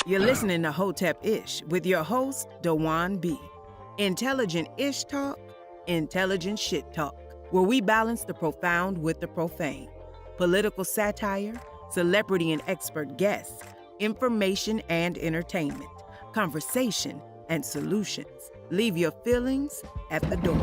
You're listening to Hotepish with your host, Dwwann B. Intelligent ish talk, intelligent shit talk, where we balance the profound with the profane. Political satire, celebrity and expert guests, information and entertainment, conversation and solutions. Leave your feelings at the door.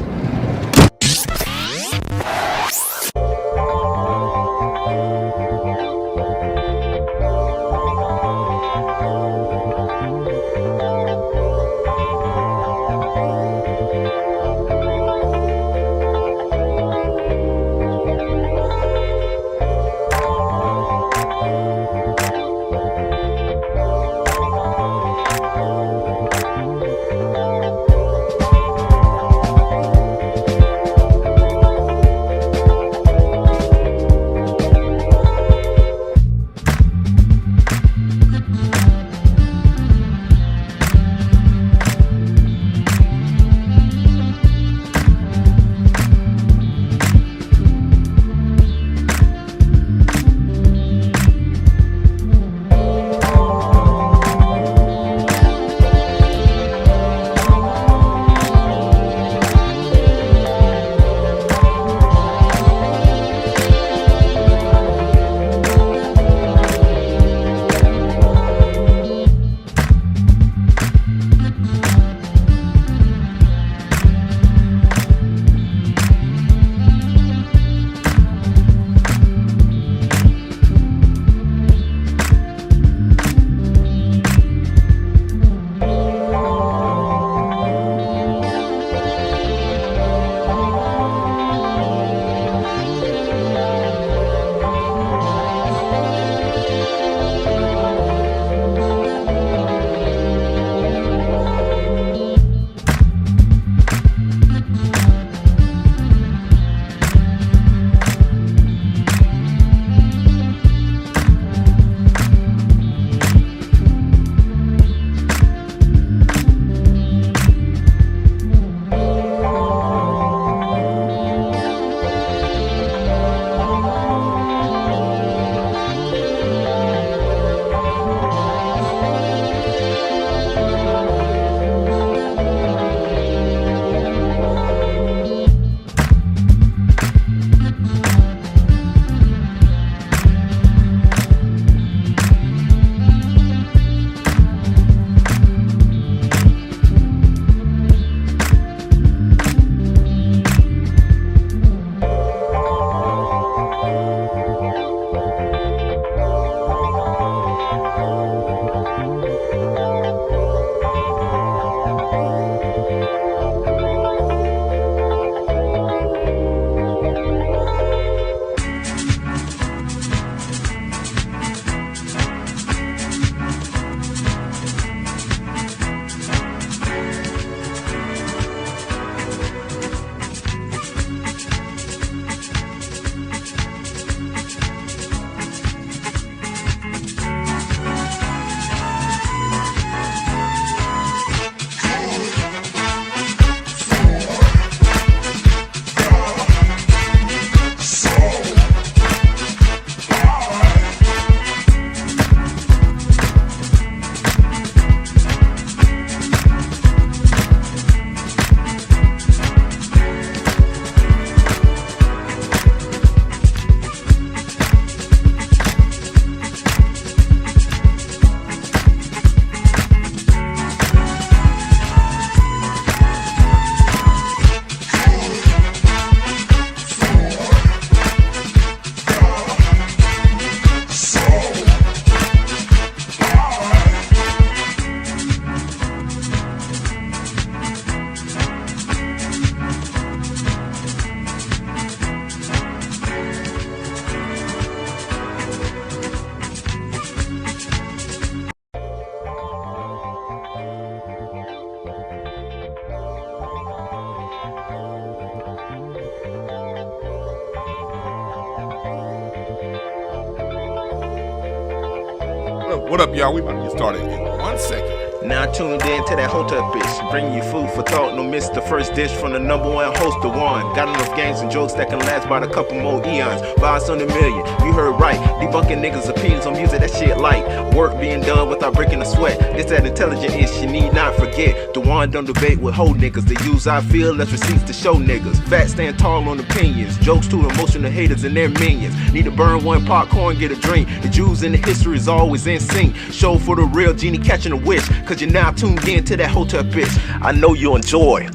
What up, y'all? We about to get started in 1 second. Now tuned in to that Hotepish, bringing you food for thought. No miss the first dish from the #1 host, DwannBrown. Got enough games and jokes that can last about a couple more eons. Vibes on the million, you heard right. Debunking niggas' opinions on music, that shit light. Work being done without breaking a sweat. This that intelligent ish, you need not forget. Dwannbrown don't debate with whole niggas. They use I feel as receipts to show niggas. Fat stand tall on opinions. Jokes to emotional haters and their minions. Need to burn one popcorn, get a drink. The Jews in the history is always in sync. Show for the real genie catching a wish. Cause you're now tuned in to that Hotepish. I know you enjoy.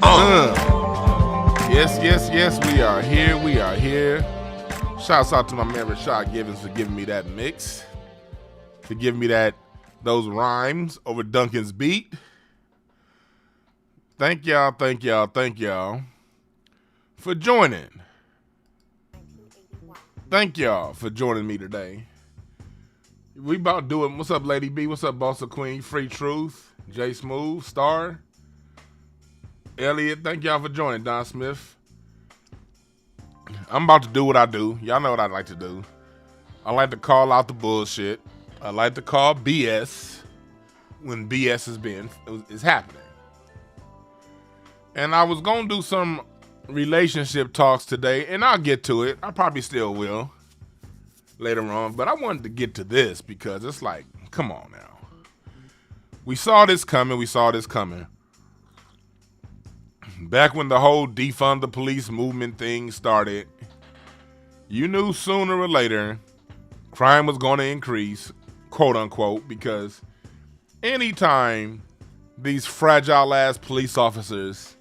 Yes, we are here. Shouts out to my man Rashad Givens for giving me that mix. For giving me those rhymes over Duncan's beat. Thank y'all for joining. Thank y'all for joining me today. We about doing, what's up, Lady B? What's up, Bossa Queen? Free Truth, J Smooth, Star, Elliot. Thank y'all for joining, Don Smith. I'm about to do what I do. Y'all know what I like to do. I like to call out the bullshit. I like to call BS when BS is happening. And I was gonna do some relationship talks today, and I'll get to it. I probably still will later on, but I wanted to get to this because it's like, come on now. We saw this coming. Back when the whole defund the police movement thing started, you knew sooner or later crime was going to increase, quote unquote, because anytime these fragile ass police officers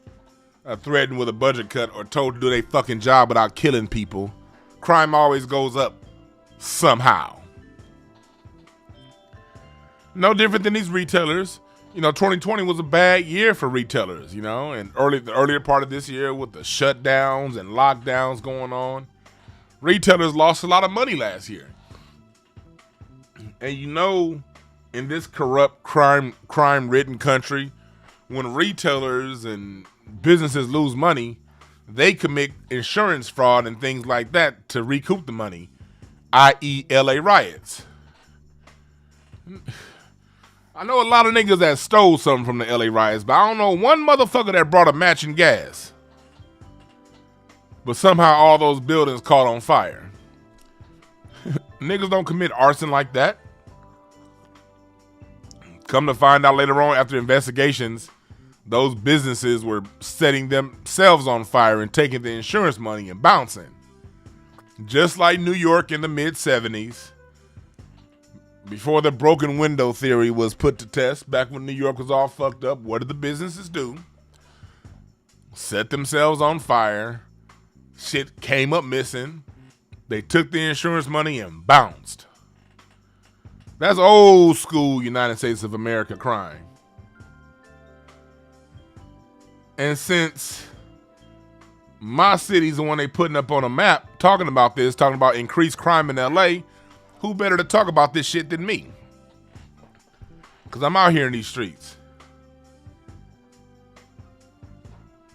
are threatened with a budget cut or told to do their fucking job without killing people, crime always goes up somehow. No different than these retailers. 2020 was a bad year for retailers, and the earlier part of this year with the shutdowns and lockdowns going on, retailers lost a lot of money last year. And in this corrupt, crime-ridden country, when retailers and businesses lose money, they commit insurance fraud and things like that to recoup the money, i.e. LA riots. I know a lot of niggas that stole something from the LA riots, but I don't know one motherfucker that brought a match and gas. But somehow all those buildings caught on fire. Niggas don't commit arson like that. Come to find out later on after investigations, those businesses were setting themselves on fire and taking the insurance money and bouncing. Just like New York in the mid-'70s, before the broken window theory was put to test, back when New York was all fucked up, what did the businesses do? Set themselves on fire. Shit came up missing. They took the insurance money and bounced. That's old school United States of America crime. And since my city's the one they putting up on a map talking about increased crime in LA, who better to talk about this shit than me? Because I'm out here in these streets.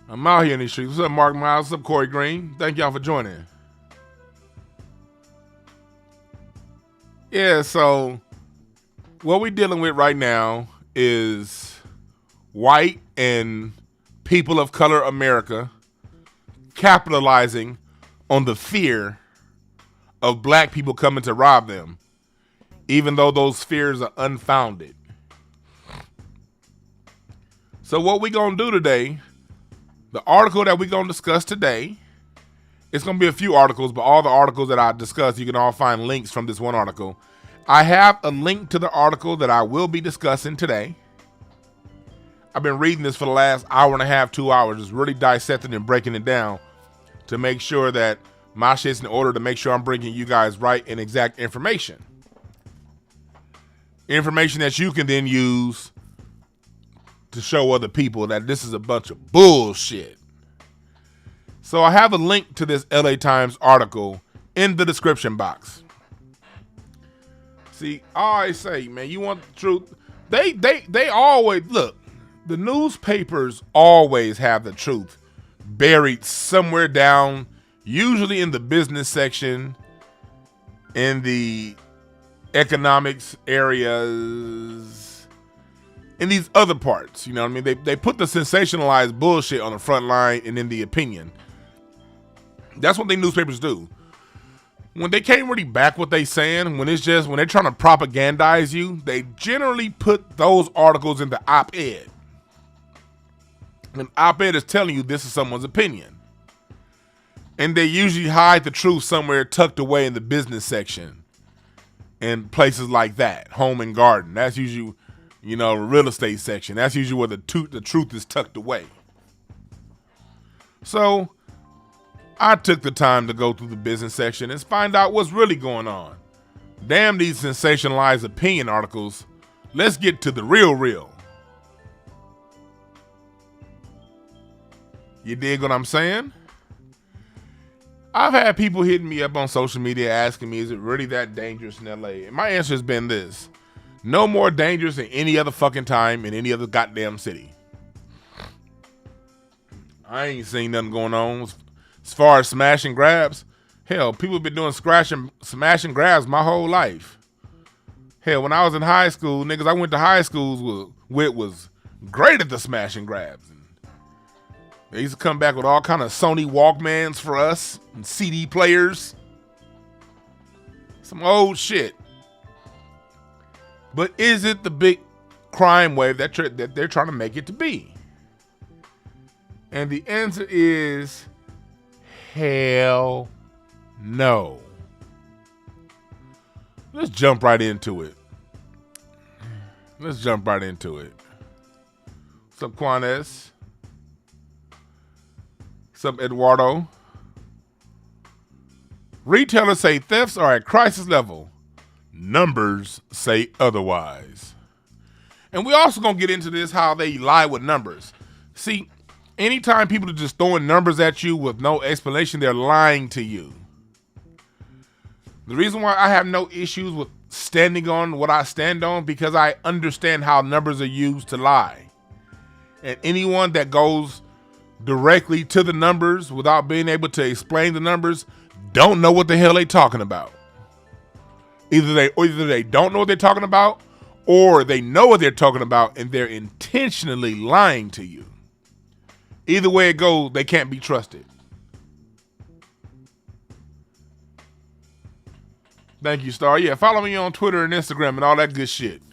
What's up, Mark Miles? What's up, Corey Green? Thank y'all for joining. Yeah, so what we're dealing with right now is white and people of color America capitalizing on the fear of black people coming to rob them, even though those fears are unfounded. So what we gonna do today, the article that we gonna discuss today, it's gonna be a few articles, but all the articles that I discuss, you can all find links from this one article. I have a link to the article that I will be discussing today. I've been reading this for the last hour and a half, 2 hours, just really dissecting and breaking it down to make sure that my shit's in order, to make sure I'm bringing you guys right and exact information. Information that you can then use to show other people that this is a bunch of bullshit. So I have a link to this LA Times article in the description box. See, I always say, man, you want the truth? They always, look, the newspapers always have the truth buried somewhere down, usually in the business section, in the economics areas, in these other parts. You know what I mean? They put the sensationalized bullshit on the front line and in the opinion. That's what the newspapers do. When they can't really back what they saying, when they're trying to propagandize you, they generally put those articles in the op-ed. An op-ed is telling you this is someone's opinion. And they usually hide the truth somewhere tucked away in the business section. And places like that, home and garden. That's usually, real estate section. That's usually where the truth is tucked away. So I took the time to go through the business section and find out what's really going on. Damn these sensationalized opinion articles. Let's get to the real. You dig what I'm saying? I've had people hitting me up on social media asking me, is it really that dangerous in LA? And my answer has been this: no more dangerous than any other fucking time in any other goddamn city. I ain't seen nothing going on. As far as smash and grabs, hell, people have been doing smash and grabs my whole life. Hell, when I was in high school, niggas I went to high schools with was great at the smash and grabs. And they used to come back with all kind of Sony Walkmans for us and CD players. Some old shit. But is it the big crime wave that they're trying to make it to be? And the answer is hell no. Let's jump right into it. What's up, Quanes? What's up, Eduardo? Retailers say thefts are at crisis level. Numbers say otherwise. And we also gonna get into this, how they lie with numbers. See, anytime people are just throwing numbers at you with no explanation, they're lying to you. The reason why I have no issues with standing on what I stand on, because I understand how numbers are used to lie. And anyone that goes directly to the numbers without being able to explain the numbers don't know what the hell they talking about. Either they don't know what they're talking about, or they know what they're talking about and they're intentionally lying to you. Either way it goes, they can't be trusted. Thank you, Star. Yeah, follow me on Twitter and Instagram and all that good shit.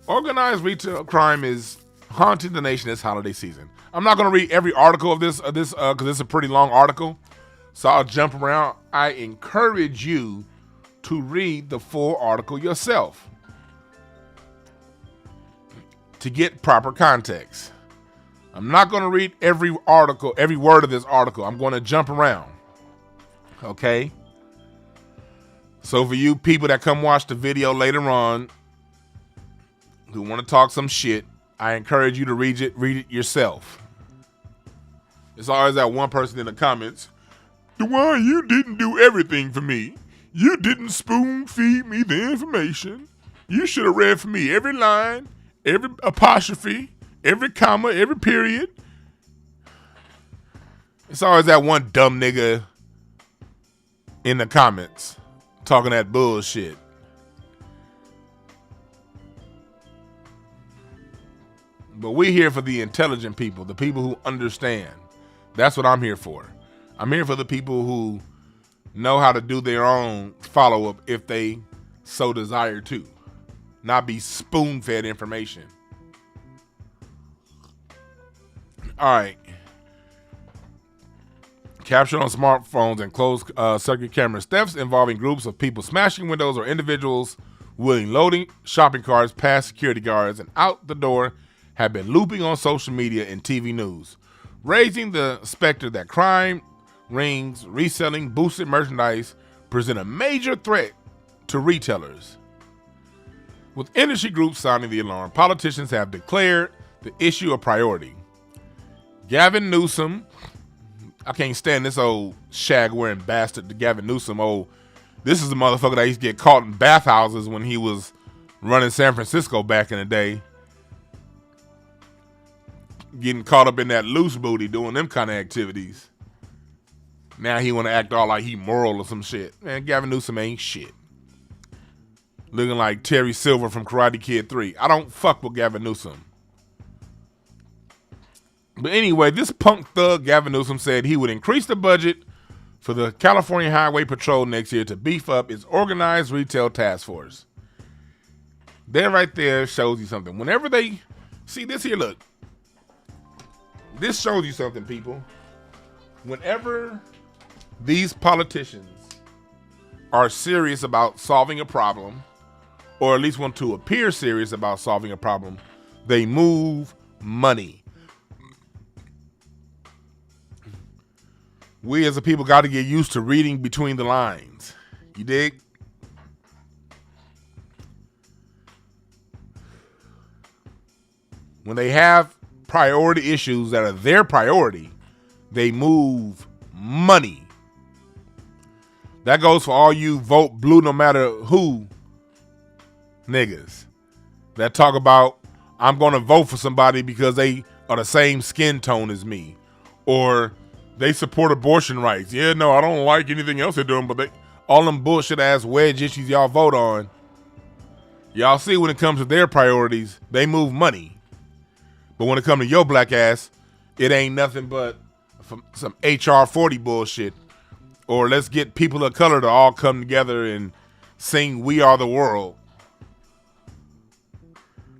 Organized retail crime is haunting the nation this holiday season. I'm not going to read every article of this because it's a pretty long article, so I'll jump around. I encourage you to read the full article yourself to get proper context. I'm not going to read every word of this article. I'm going to jump around. Okay? So for you people that come watch the video later on who want to talk some shit, I encourage you to read it yourself. It's always that one person in the comments, Dwan, you didn't do everything for me. You didn't spoon feed me the information. You should have read for me every line, every apostrophe, every comma, every period. It's always that one dumb nigga in the comments talking that bullshit. But we're here for the intelligent people, the people who understand. That's what I'm here for. I'm here for the people who know how to do their own follow-up if they so desire to. Not be spoon-fed information. All right. Captured on smartphones and closed circuit cameras, thefts involving groups of people smashing windows or individuals wheeling loading shopping carts past security guards and out the door have been looping on social media and TV news, raising the specter that crime rings, reselling boosted merchandise present a major threat to retailers. With industry groups sounding the alarm, politicians have declared the issue a priority. Gavin Newsom, I can't stand this old shag-wearing bastard, Gavin Newsom. Oh, this is the motherfucker that used to get caught in bathhouses when he was running San Francisco back in the day. Getting caught up in that loose booty, doing them kind of activities. Now he want to act all like he moral or some shit. Man, Gavin Newsom ain't shit. looking like Terry Silver from Karate Kid 3. I don't fuck with Gavin Newsom. But anyway, this punk thug Gavin Newsom said he would increase the budget for the California Highway Patrol next year to beef up its organized retail task force. That right there shows you something. Whenever they see this here, look. This shows you something, people. Whenever these politicians are serious about solving a problem, or at least want to appear serious about solving a problem, they move money. We as a people got to get used to reading between the lines. You dig? When they have priority issues that are their priority, they move money. That goes for all you vote blue no matter who niggas that talk about, I'm going to vote for somebody because they are the same skin tone as me, or they support abortion rights. Yeah, no, I don't like anything else they're doing, but all them bullshit ass wedge issues y'all vote on, y'all see when it comes to their priorities, they move money. But when it comes to your black ass, it ain't nothing but some HR 40 bullshit. Or let's get people of color to all come together and sing We Are the World.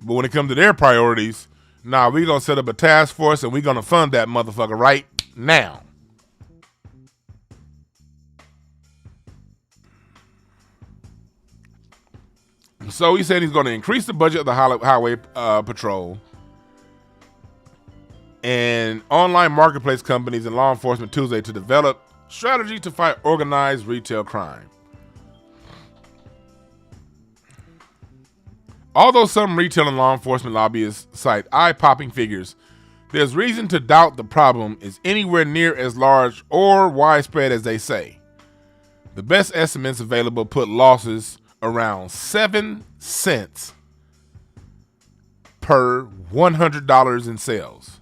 But when it comes to their priorities, nah, we gonna set up a task force and we gonna fund that motherfucker right now. So he said he's gonna increase the budget of the highway patrol, and online marketplace companies and law enforcement Tuesday to develop strategy to fight organized retail crime. Although some retail and law enforcement lobbyists cite eye-popping figures, there's reason to doubt the problem is anywhere near as large or widespread as they say. The best estimates available put losses around 7 cents per $100 in sales.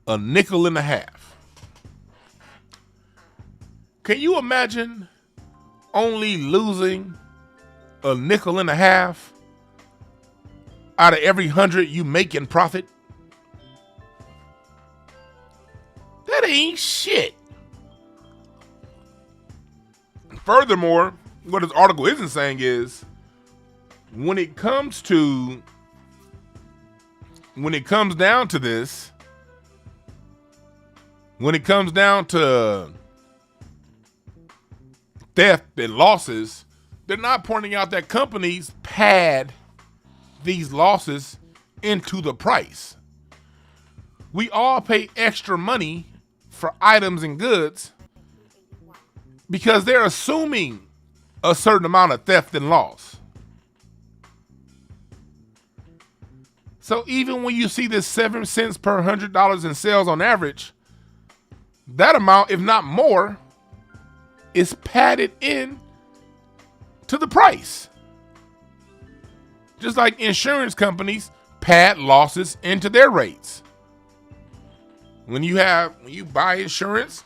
A nickel and a half. Can you imagine only losing a nickel and a half out of every 100 you make in profit? That ain't shit. Furthermore, what this article isn't saying is when it comes down to this, when it comes down to theft and losses, they're not pointing out that companies pad these losses into the price. We all pay extra money for items and goods because they're assuming a certain amount of theft and loss. So even when you see this 7 cents per $100 in sales on average, that amount, if not more, is padded in to the price. Just like insurance companies pad losses into their rates. When you buy insurance,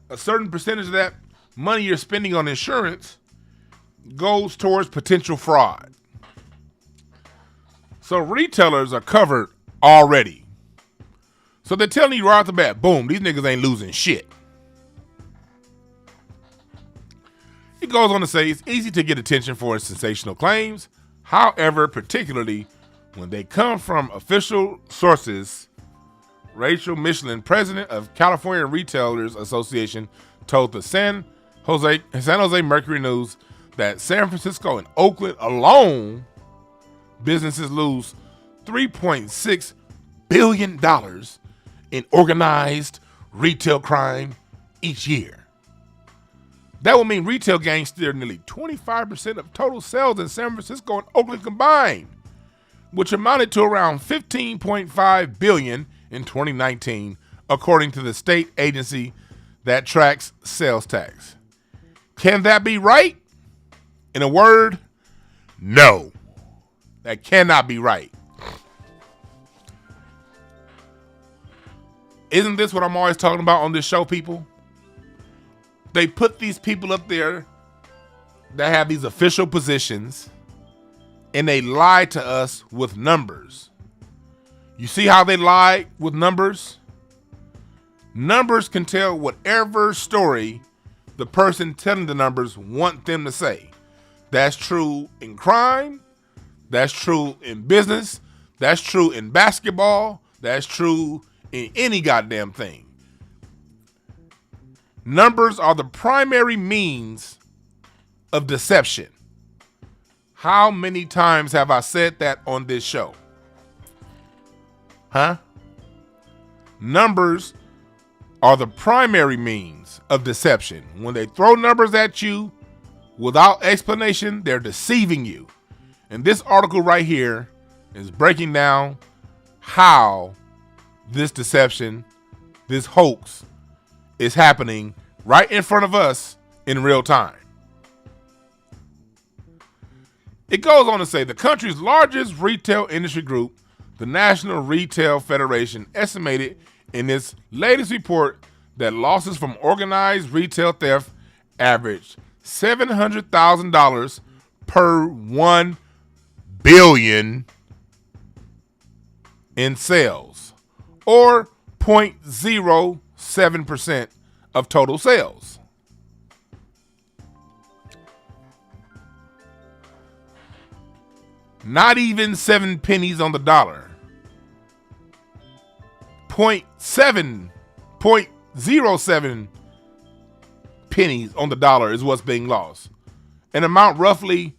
a certain percentage of that money you're spending on insurance goes towards potential fraud. So retailers are covered already. So they're telling you right off the bat, boom, these niggas ain't losing shit. It goes on to say it's easy to get attention for sensational claims. However, particularly when they come from official sources, Rachel Michelin, president of California Retailers Association, told the San Jose Mercury News that San Francisco and Oakland alone, businesses lose $3.6 billion in organized retail crime each year. That would mean retail gangs steal nearly 25% of total sales in San Francisco and Oakland combined, which amounted to around $15.5 billion in 2019, according to the state agency that tracks sales tax. Can that be right? In a word, no. That cannot be right. Isn't this what I'm always talking about on this show, people? They put these people up there that have these official positions and they lie to us with numbers. You see how they lie with numbers? Numbers can tell whatever story the person telling the numbers want them to say. That's true in crime. That's true in business. That's true in basketball. That's true in any goddamn thing. Numbers are the primary means of deception. How many times have I said that on this show? Huh? Numbers are the primary means of deception. When they throw numbers at you without explanation, they're deceiving you. And this article right here is breaking down how this deception, this hoax, is happening right in front of us in real time. It goes on to say the country's largest retail industry group, the National Retail Federation, estimated in its latest report that losses from organized retail theft averaged $700,000 per 1 billion in sales, or 0.07% of total sales. Not even 7 pennies on the dollar. 0.07 pennies on the dollar is what's being lost. An amount roughly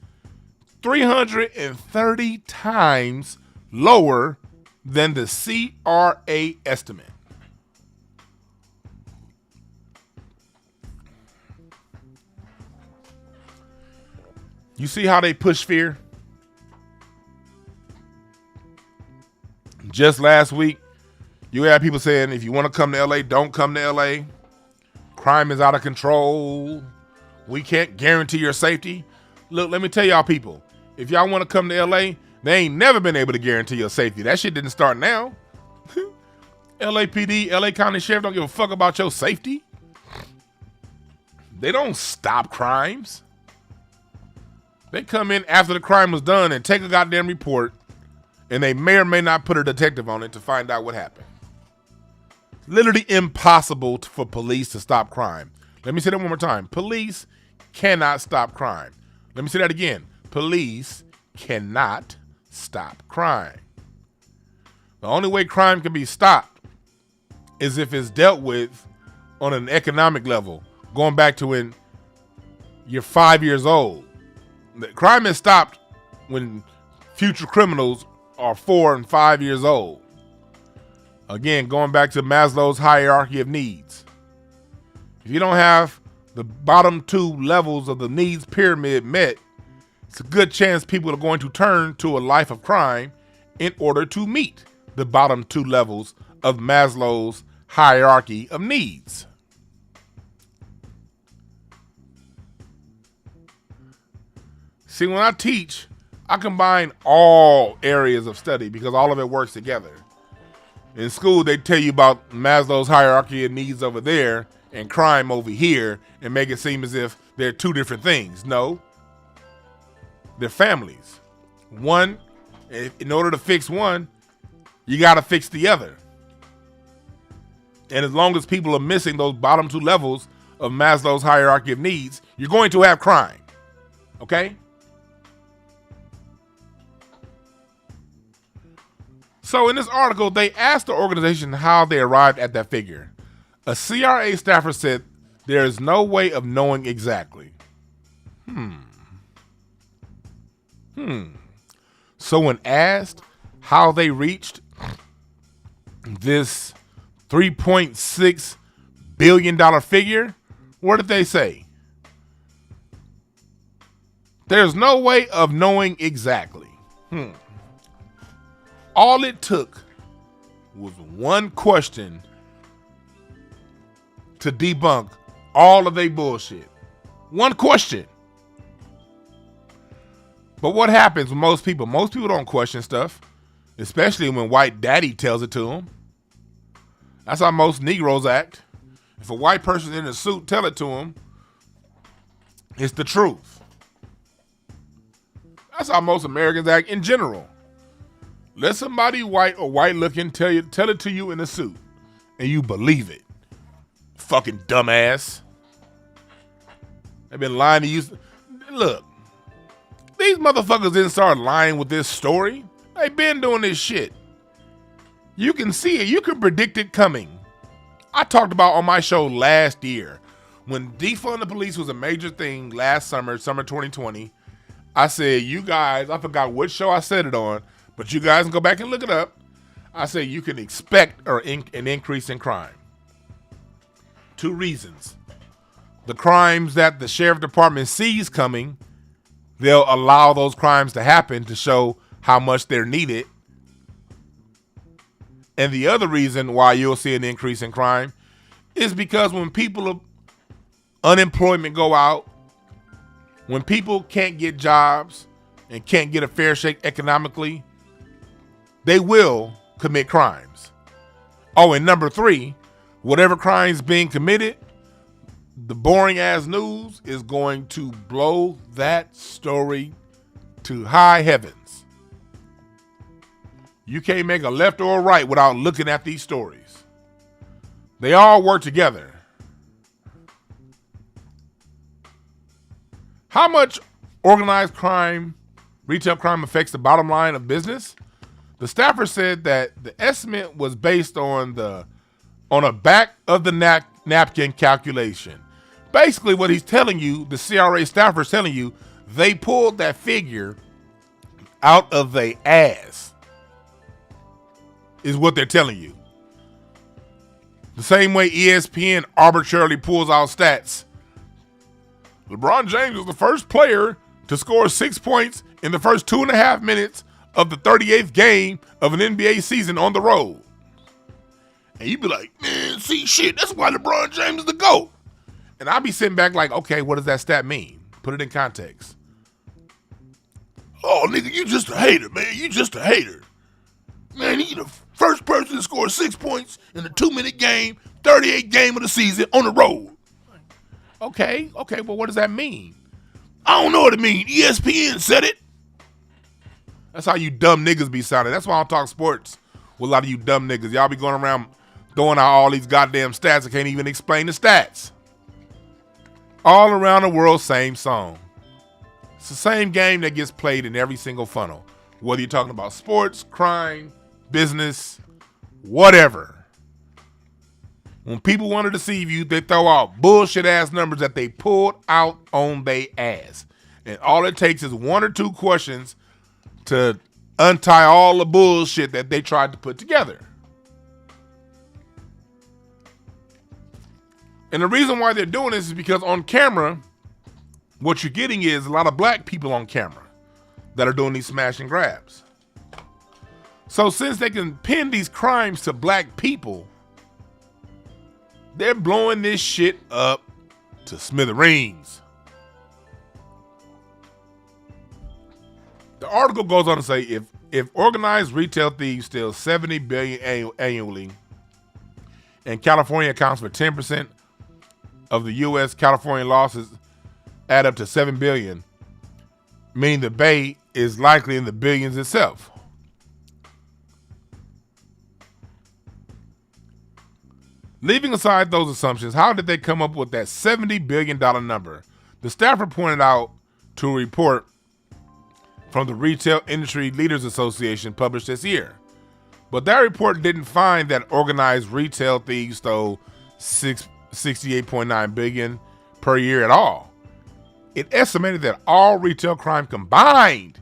330 times lower than the CRA estimate. You see how they push fear? Just last week, you had people saying, if you want to come to LA, don't come to LA. Crime is out of control. We can't guarantee your safety. Look, let me tell y'all people, if y'all want to come to LA, they ain't never been able to guarantee your safety. That shit didn't start now. LAPD, LA County Sheriff don't give a fuck about your safety. They don't stop crimes. They come in after the crime was done and take a goddamn report, and they may or may not put a detective on it to find out what happened. Literally impossible for police to stop crime. Let me say that one more time. Police cannot stop crime. Let me say that again. Police cannot stop crime. The only way crime can be stopped is if it's dealt with on an economic level, going back to when you're 5 years old. The crime is stopped when future criminals are 4 and 5 years old. Again, going back to Maslow's hierarchy of needs. If you don't have the bottom 2 levels of the needs pyramid met, it's a good chance people are going to turn to a life of crime in order to meet the bottom 2 levels of Maslow's hierarchy of needs. See, when I teach, I combine all areas of study because all of it works together. In school, they tell you about Maslow's hierarchy of needs over there and crime over here and make it seem as if they're 2 different things. No, they're families. One, in order to fix one, you got to fix the other. And as long as people are missing those bottom 2 levels of Maslow's hierarchy of needs, you're going to have crime. Okay? So in this article, they asked the organization how they arrived at that figure. A CRA staffer said there is no way of knowing exactly. So when asked how they reached this $3.6 billion figure, what did they say? There's no way of knowing exactly. All it took was one question to debunk all of their bullshit. One question. But what happens with most people? Most people don't question stuff, especially when white daddy tells it to them. That's how most Negroes act. If a white person in a suit tell it to them, it's the truth. That's how most Americans act in general. Let somebody white or white looking tell it to you in a suit, and you believe it. Fucking dumbass. They've been lying to you. Look, these motherfuckers didn't start lying with this story. They've been doing this shit. You can see it. You can predict it coming. I talked about on my show last year when defund the police was a major thing last summer 2020. I said, you guys, I forgot which show I said it on, but you guys can go back and look it up. I said you can expect an increase in crime. 2 reasons. The crimes that the sheriff department sees coming, they'll allow those crimes to happen to show how much they're needed. And the other reason why you'll see an increase in crime is because when people of unemployment go out, when people can't get jobs and can't get a fair shake economically, they will commit crimes. Oh, and number 3, whatever crime's being committed, the boring ass news is going to blow that story to high heavens. You can't make a left or a right without looking at these stories. They all work together. How much organized crime, retail crime affects the bottom line of business? The staffer said that the estimate was based on a back of the napkin calculation. Basically what he's telling you, the CRA staffer is telling you, they pulled that figure out of their ass, is what they're telling you. The same way ESPN arbitrarily pulls out stats. LeBron James was the first player to score 6 points in the first 2.5 minutes of the 38th game of an NBA season on the road. And you'd be like, man, see, shit, that's why LeBron James is the GOAT. And I'd be sitting back like, okay, what does that stat mean? Put it in context. Oh, nigga, you just a hater, man. You just a hater. Man, he's the first person to score 6 points in a 2-minute game, 38th game of the season on the road. Okay, well, what does that mean? I don't know what it means. ESPN said it. That's how you dumb niggas be sounding. That's why I don't talk sports with a lot of you dumb niggas. Y'all be going around throwing out all these goddamn stats and can't even explain the stats. All around the world, same song. It's the same game that gets played in every single funnel. Whether you're talking about sports, crime, business, whatever. When people want to deceive you, they throw out bullshit ass numbers that they pulled out on their ass. And all it takes is 1 or 2 questions to untie all the bullshit that they tried to put together. And the reason why they're doing this is because on camera, what you're getting is a lot of black people on camera that are doing these smash and grabs. So since they can pin these crimes to black people, they're blowing this shit up to smithereens. The article goes on to say if organized retail thieves steal $70 billion annually, and California accounts for 10% of the U.S., California losses add up to $7 billion, meaning the Bay is likely in the billions itself. Leaving aside those assumptions, how did they come up with that $70 billion number? The staffer pointed out to a report from the Retail Industry Leaders Association published this year. But that report didn't find that organized retail thieves stole $68.9 billion per year at all. It estimated that all retail crime combined,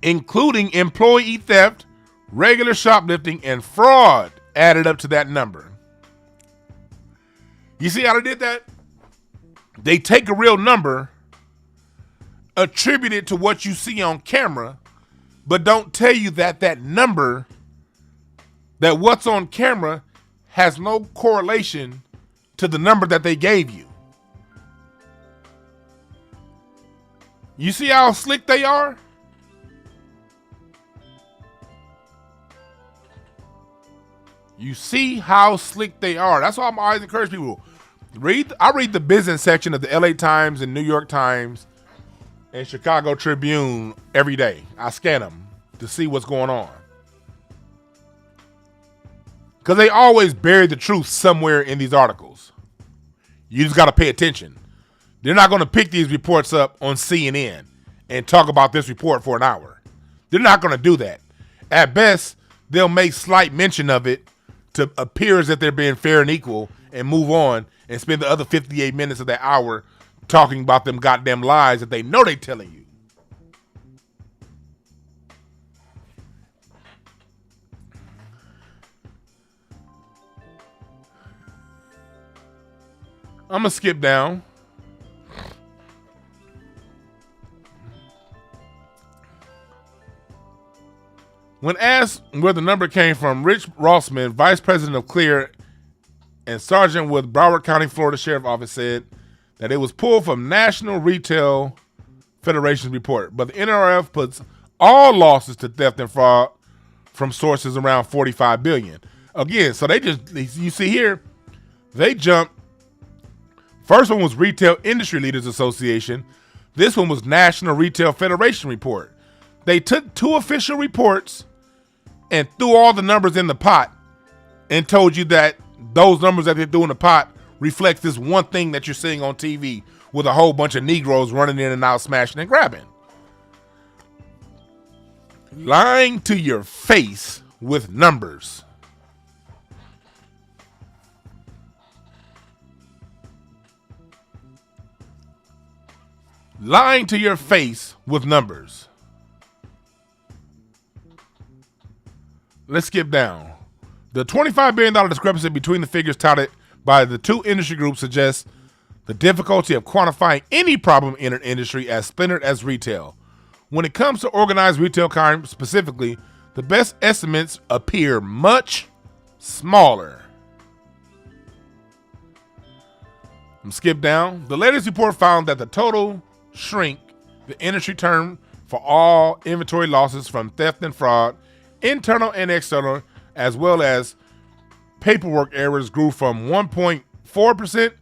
including employee theft, regular shoplifting, and fraud, added up to that number. You see how they did that? They take a real number, attribute it to what you see on camera, but don't tell you that that number, that what's on camera, has no correlation to the number that they gave you. You see how slick they are? You see how slick they are. That's why I'm always encourage people. I read the business section of the LA Times and New York Times and Chicago Tribune every day. I scan them to see what's going on. Because they always bury the truth somewhere in these articles. You just got to pay attention. They're not going to pick these reports up on CNN and talk about this report for an hour. They're not going to do that. At best, they'll make slight mention of it to appear as if they're being fair and equal and move on and spend the other 58 minutes of that hour talking about them goddamn lies that they know they're telling you. I'm going to skip down. When asked where the number came from, Rich Rossman, vice president of Clear and sergeant with Broward County, Florida Sheriff Office, said that it was pulled from National Retail Federation's report. But the NRF puts all losses to theft and fraud from sources around $45 billion. Again, so you see here, they jumped. First one was Retail Industry Leaders Association. This one was National Retail Federation report. They took two official reports and threw all the numbers in the pot and told you that those numbers that they threw in the pot reflects this one thing that you're seeing on TV with a whole bunch of Negroes running in and out, smashing and grabbing. Lying to your face with numbers. Lying to your face with numbers. Let's skip down. The $25 billion discrepancy between the figures touted by the two industry groups suggests the difficulty of quantifying any problem in an industry as splintered as retail. When it comes to organized retail crime specifically, the best estimates appear much smaller. Skip down. The latest report found that the total shrink, the industry term for all inventory losses from theft and fraud, internal and external, as well as paperwork errors, grew from 1.4%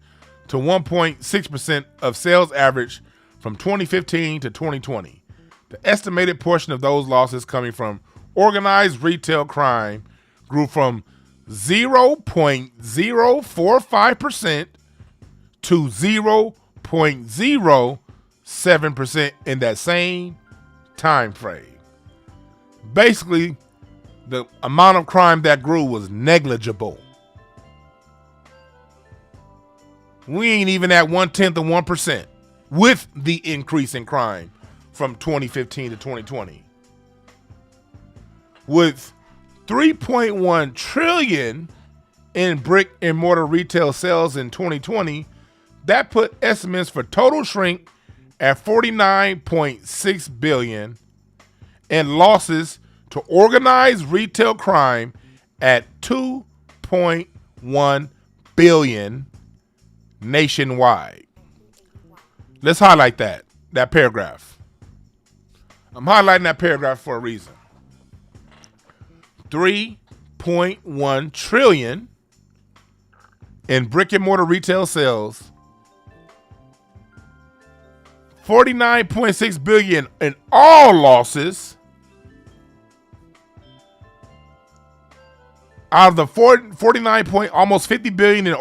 to 1.6% of sales average from 2015 to 2020. The estimated portion of those losses coming from organized retail crime grew from 0.045% to 0.07% in that same time frame. Basically, the amount of crime that grew was negligible. We ain't even at 1/10 of 1% with the increase in crime from 2015 to 2020. With $3.1 trillion in brick and mortar retail sales in 2020, that put estimates for total shrink at $49.6 billion and losses to organized retail crime at $2.1 billion nationwide. Let's highlight that paragraph. I'm highlighting that paragraph for a reason. $3.1 trillion in brick and mortar retail sales, $49.6 billion in all losses. Out of the 49 point, almost 50 billion in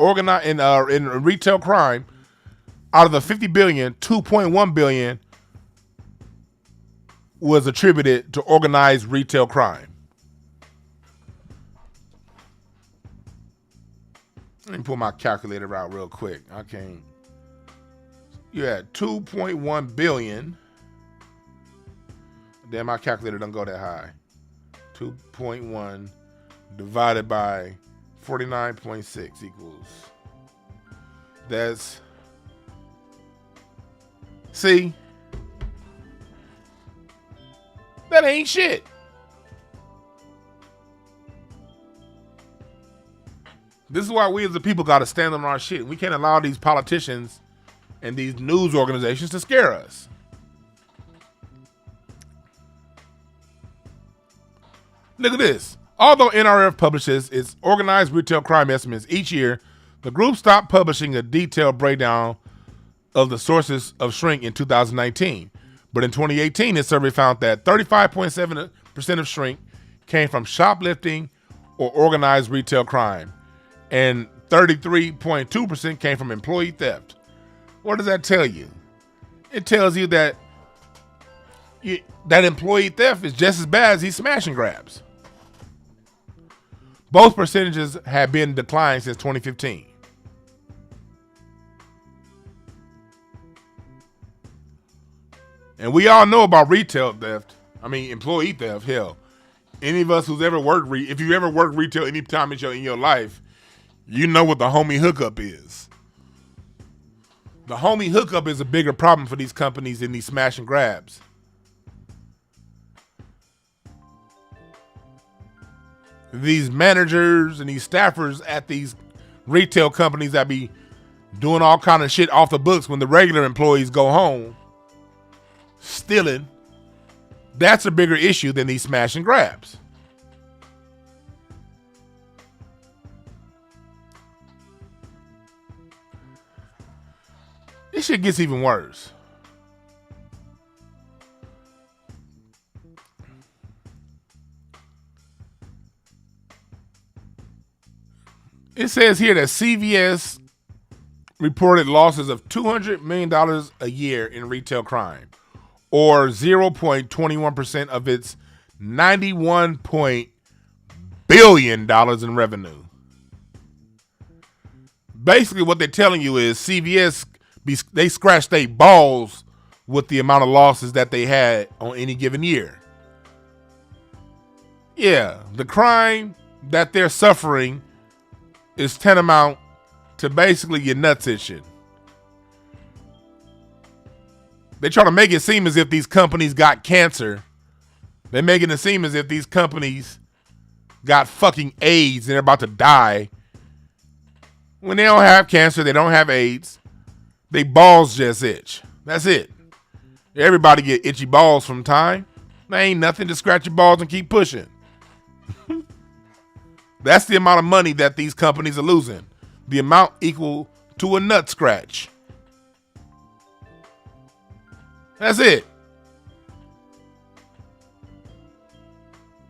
retail crime, out of the 50 billion, 2.1 billion was attributed to organized retail crime. Let me pull my calculator out real quick. I can't. You had 2.1 billion. Damn, my calculator doesn't go that high. 2.1 divided by 49.6 equals. That's. See? That ain't shit. This is why we as the people got to stand on our shit. We can't allow these politicians and these news organizations to scare us. Look at this. Although NRF publishes its organized retail crime estimates each year, The group stopped publishing a detailed breakdown of the sources of shrink in 2019. But in 2018, this survey found that 35.7% of shrink came from shoplifting or organized retail crime, and 33.2% came from employee theft. What does that tell you? It tells you that that employee theft is just as bad as these smash and grabs. Both percentages have been declined since 2015. And we all know about retail theft. I mean, employee theft. Hell, any of us who's ever worked, if you ever worked retail any time in your life, you know what the homie hookup is. The homie hookup is a bigger problem for these companies than these smash and grabs. These managers and these staffers at these retail companies that be doing all kind of shit off the books when the regular employees go home, stealing, that's a bigger issue than these smash and grabs. This shit gets even worse. It says here that CVS reported losses of $200 million a year in retail crime, or 0.21% of its $91 billion in revenue. Basically, what they're telling you is CVS, they scratch their balls with the amount of losses that they had on any given year. Yeah, the crime that they're suffering is tantamount to basically your nuts itching. They try to make it seem as if these companies got cancer. They're making it seem as if these companies got fucking AIDS and they're about to die. When they don't have cancer, they don't have AIDS. They balls just itch. That's it. Everybody get itchy balls from time. There ain't nothing to scratch your balls and keep pushing. That's the amount of money that these companies are losing. The amount equal to a nut scratch. That's it.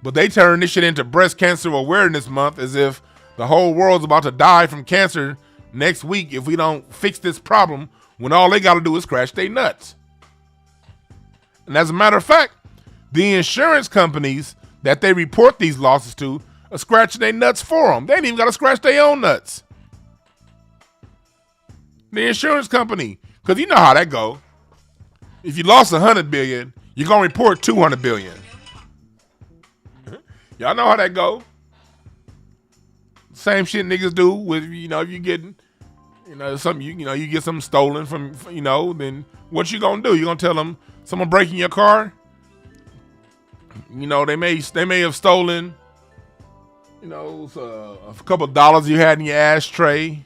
But they turn this shit into Breast Cancer Awareness Month as if the whole world's about to die from cancer next week if we don't fix this problem, when all they got to do is scratch their nuts. And as a matter of fact, the insurance companies that they report these losses to are scratching their nuts for them. They ain't even got to scratch their own nuts. The insurance company, because you know how that go. If you lost $100 billion, you're going to report $200 billion. Y'all know how that go. Same shit niggas do with, if you getting, something, you get something stolen from, then what you going to do? You going to tell them someone breaking your car? They may have stolen, a couple of dollars you had in your ashtray,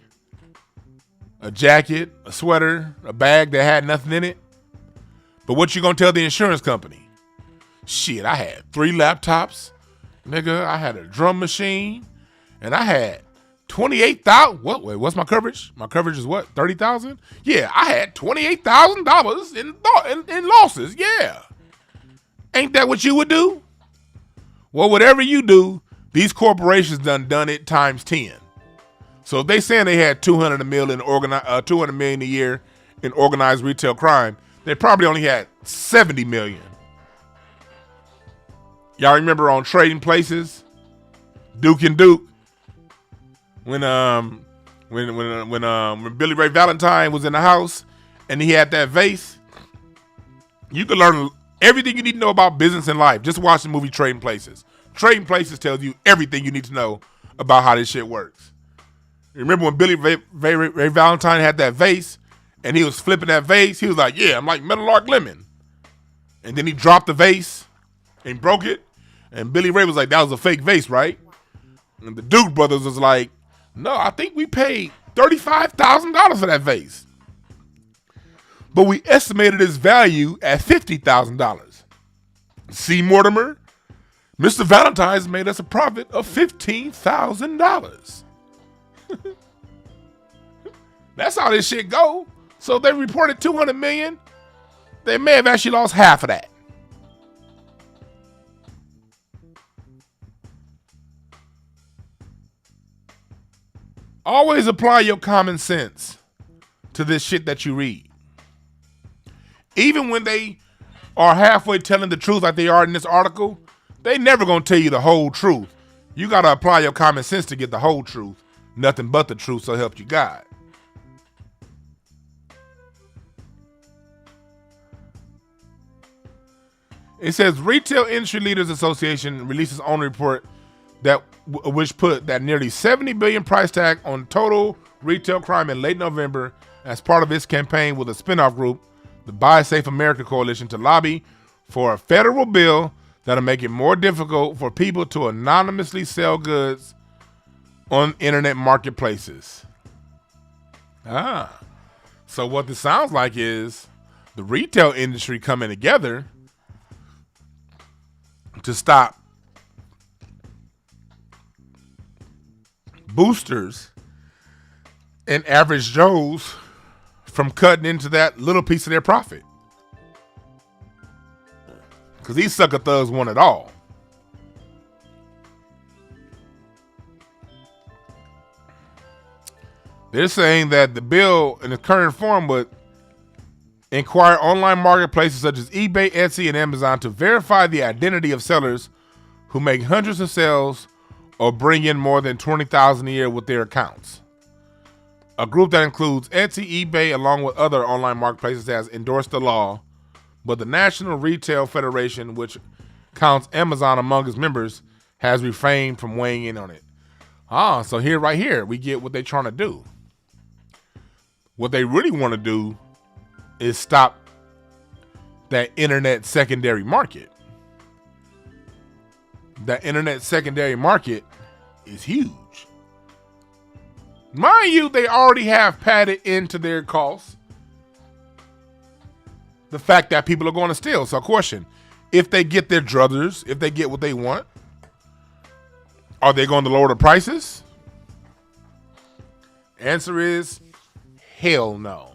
a jacket, a sweater, a bag that had nothing in it. But what you gonna tell the insurance company? Shit, I had 3 laptops, nigga. I had a drum machine, and I had 28,000. What? Wait, what's my coverage? My coverage is what? 30,000? Yeah, I had $28,000 in losses. Yeah, ain't that what you would do? Well, whatever you do, these corporations done it times 10. So if they saying they had $200 million a year in organized retail crime, they probably only had 70 million. Y'all remember on Trading Places, Duke and Duke, when Billy Ray Valentine was in the house and he had that vase? You can learn everything you need to know about business and life. Just watch the movie Trading Places. Trading Places tells you everything you need to know about how this shit works. Remember when Billy Ray Valentine had that vase and he was flipping that vase? He was like, yeah, I'm like Meadowlark Lemon. And then he dropped the vase and broke it. And Billy Ray was like, that was a fake vase, right? And the Duke brothers was like, no, I think we paid $35,000 for that vase. But we estimated its value at $50,000. See, Mortimer, Mr. Valentine's made us a profit of $15,000. That's how this shit go. So they reported 200 million. They may have actually lost half of that. Always apply your common sense to this shit that you read. Even when they are halfway telling the truth like they are in this article, they never gonna tell you the whole truth. You gotta apply your common sense to get the whole truth. Nothing but the truth, so help you God. It says Retail Industry Leaders Association releases own report which put that nearly $70 billion price tag on total retail crime in late November as part of its campaign with a spinoff group, the Buy Safe America Coalition, to lobby for a federal bill that'll make it more difficult for people to anonymously sell goods on internet marketplaces. So what this sounds like is the retail industry coming together to stop boosters and average Joes from cutting into that little piece of their profit. Because these sucker thugs want it all. They're saying that the bill in its current form would inquire online marketplaces such as eBay, Etsy, and Amazon to verify the identity of sellers who make hundreds of sales or bring in more than $20,000 a year with their accounts. A group that includes Etsy, eBay, along with other online marketplaces, has endorsed the law, but the National Retail Federation, which counts Amazon among its members, has refrained from weighing in on it. So right here, we get what they're trying to do. What they really want to do is stop that internet secondary market. That internet secondary market is huge. Mind you, they already have padded into their costs the fact that people are going to steal. So question, if they get their druthers, if they get what they want, are they going to lower the prices? Answer is hell no.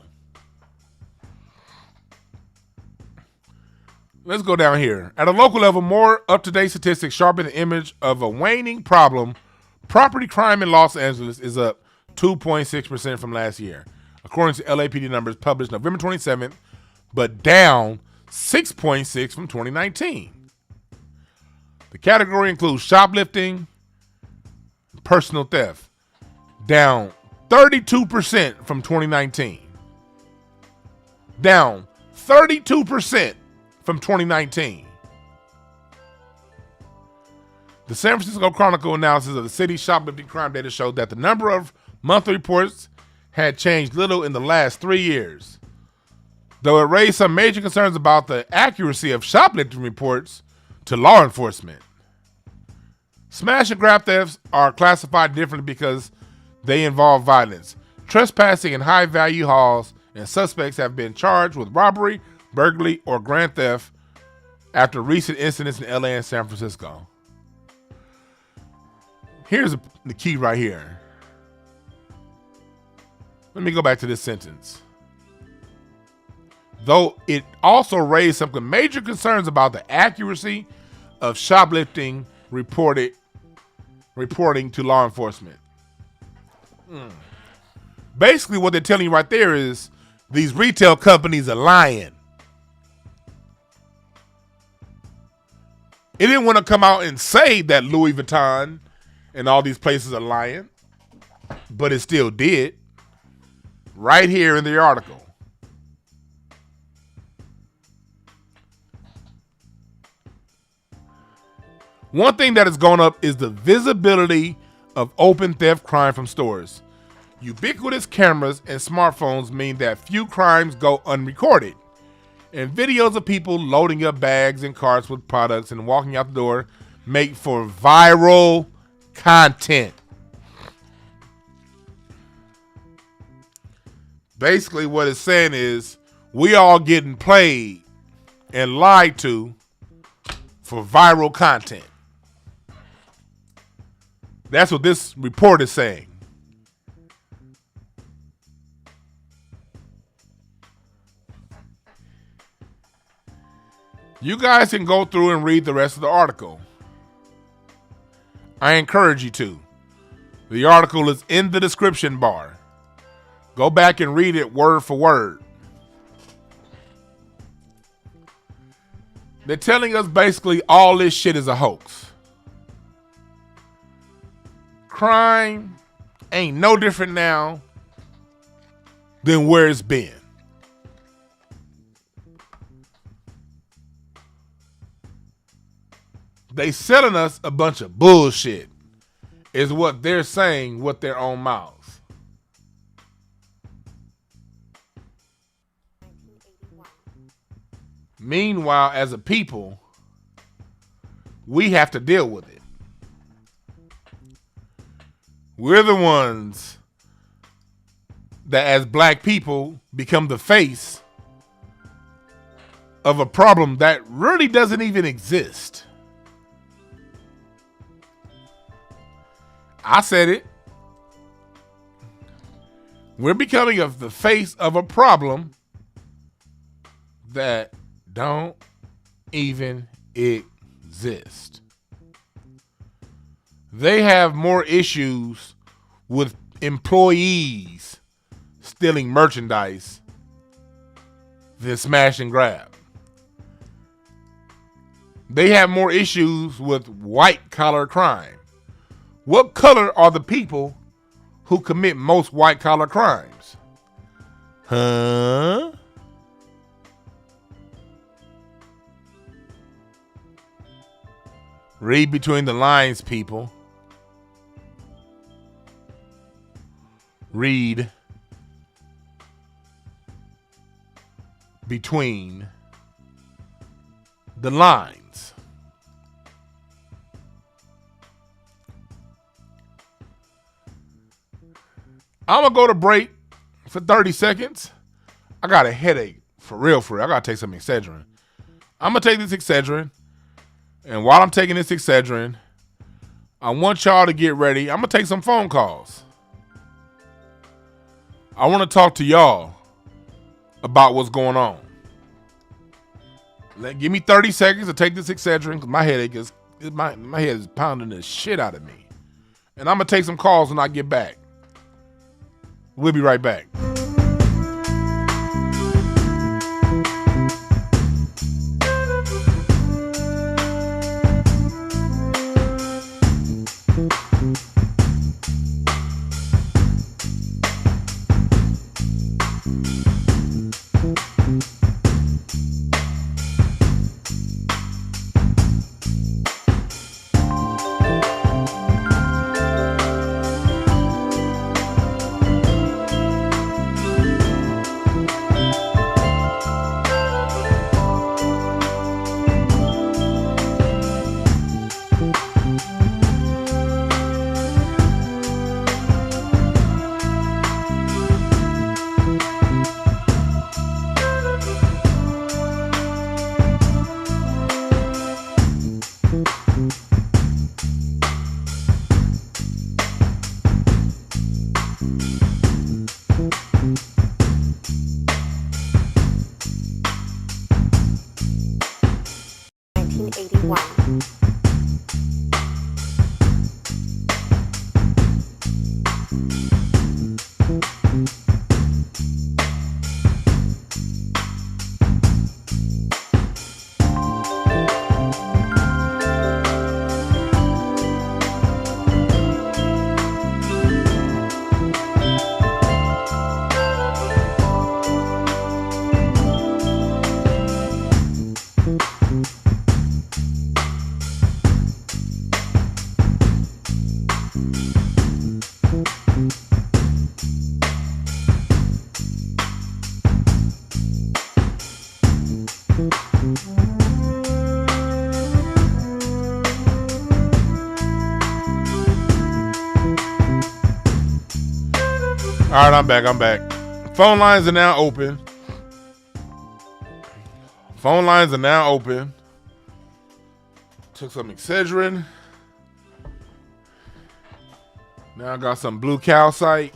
Let's go down here. At a local level, more up-to-date statistics sharpen the image of a waning problem. Property crime in Los Angeles is up 2.6% from last year, according to LAPD numbers published November 27th, but down 6.6% from 2019. The category includes shoplifting, personal theft, down 32% from 2019. Down 32% from 2019. The San Francisco Chronicle analysis of the city's shoplifting crime data showed that the number of monthly reports had changed little in the last 3 years, though it raised some major concerns about the accuracy of shoplifting reports to law enforcement. Smash and grab thefts are classified differently because they involve violence, trespassing in high-value halls, and suspects have been charged with robbery, burglary, or grand theft after recent incidents in LA and San Francisco. Here's the key right here. Let me go back to this sentence. Though it also raised some major concerns about the accuracy of shoplifting reporting to law enforcement. Basically, what they're telling you right there is these retail companies are lying. It didn't want to come out and say that Louis Vuitton and all these places are lying, but it still did. Right here in the article. One thing that has gone up is the visibility of open theft crime from stores. Ubiquitous cameras and smartphones mean that few crimes go unrecorded, and videos of people loading up bags and carts with products and walking out the door make for viral content. Basically, what it's saying is we all getting played and lied to for viral content. That's what this report is saying. You guys can go through and read the rest of the article. I encourage you to. The article is in the description bar. Go back and read it word for word. They're telling us basically all this shit is a hoax. Crime ain't no different now than where it's been. They selling us a bunch of bullshit, is what they're saying with their own mouths. Meanwhile, as a people, we have to deal with it. We're the ones that, as black people, become the face of a problem that really doesn't even exist. I said it. We're becoming the face of a problem that don't even exist. They have more issues with employees stealing merchandise than smash and grab. They have more issues with white collar crime. What color are the people who commit most white collar crimes? Huh? Read between the lines, people. Read between the lines. I'm going to go to break for 30 seconds. I got a headache. For real. I got to take some Excedrin. I'm going to take this Excedrin. And while I'm taking this Excedrin, I want y'all to get ready. I'm going to take some phone calls. I want to talk to y'all about what's going on. Give me 30 seconds to take this Excedrin because my headache is, my head is pounding the shit out of me. And I'm going to take some calls when I get back. We'll be right back. All right, I'm back. Phone lines are now open. Took some Excedrin. Now I got some blue calcite.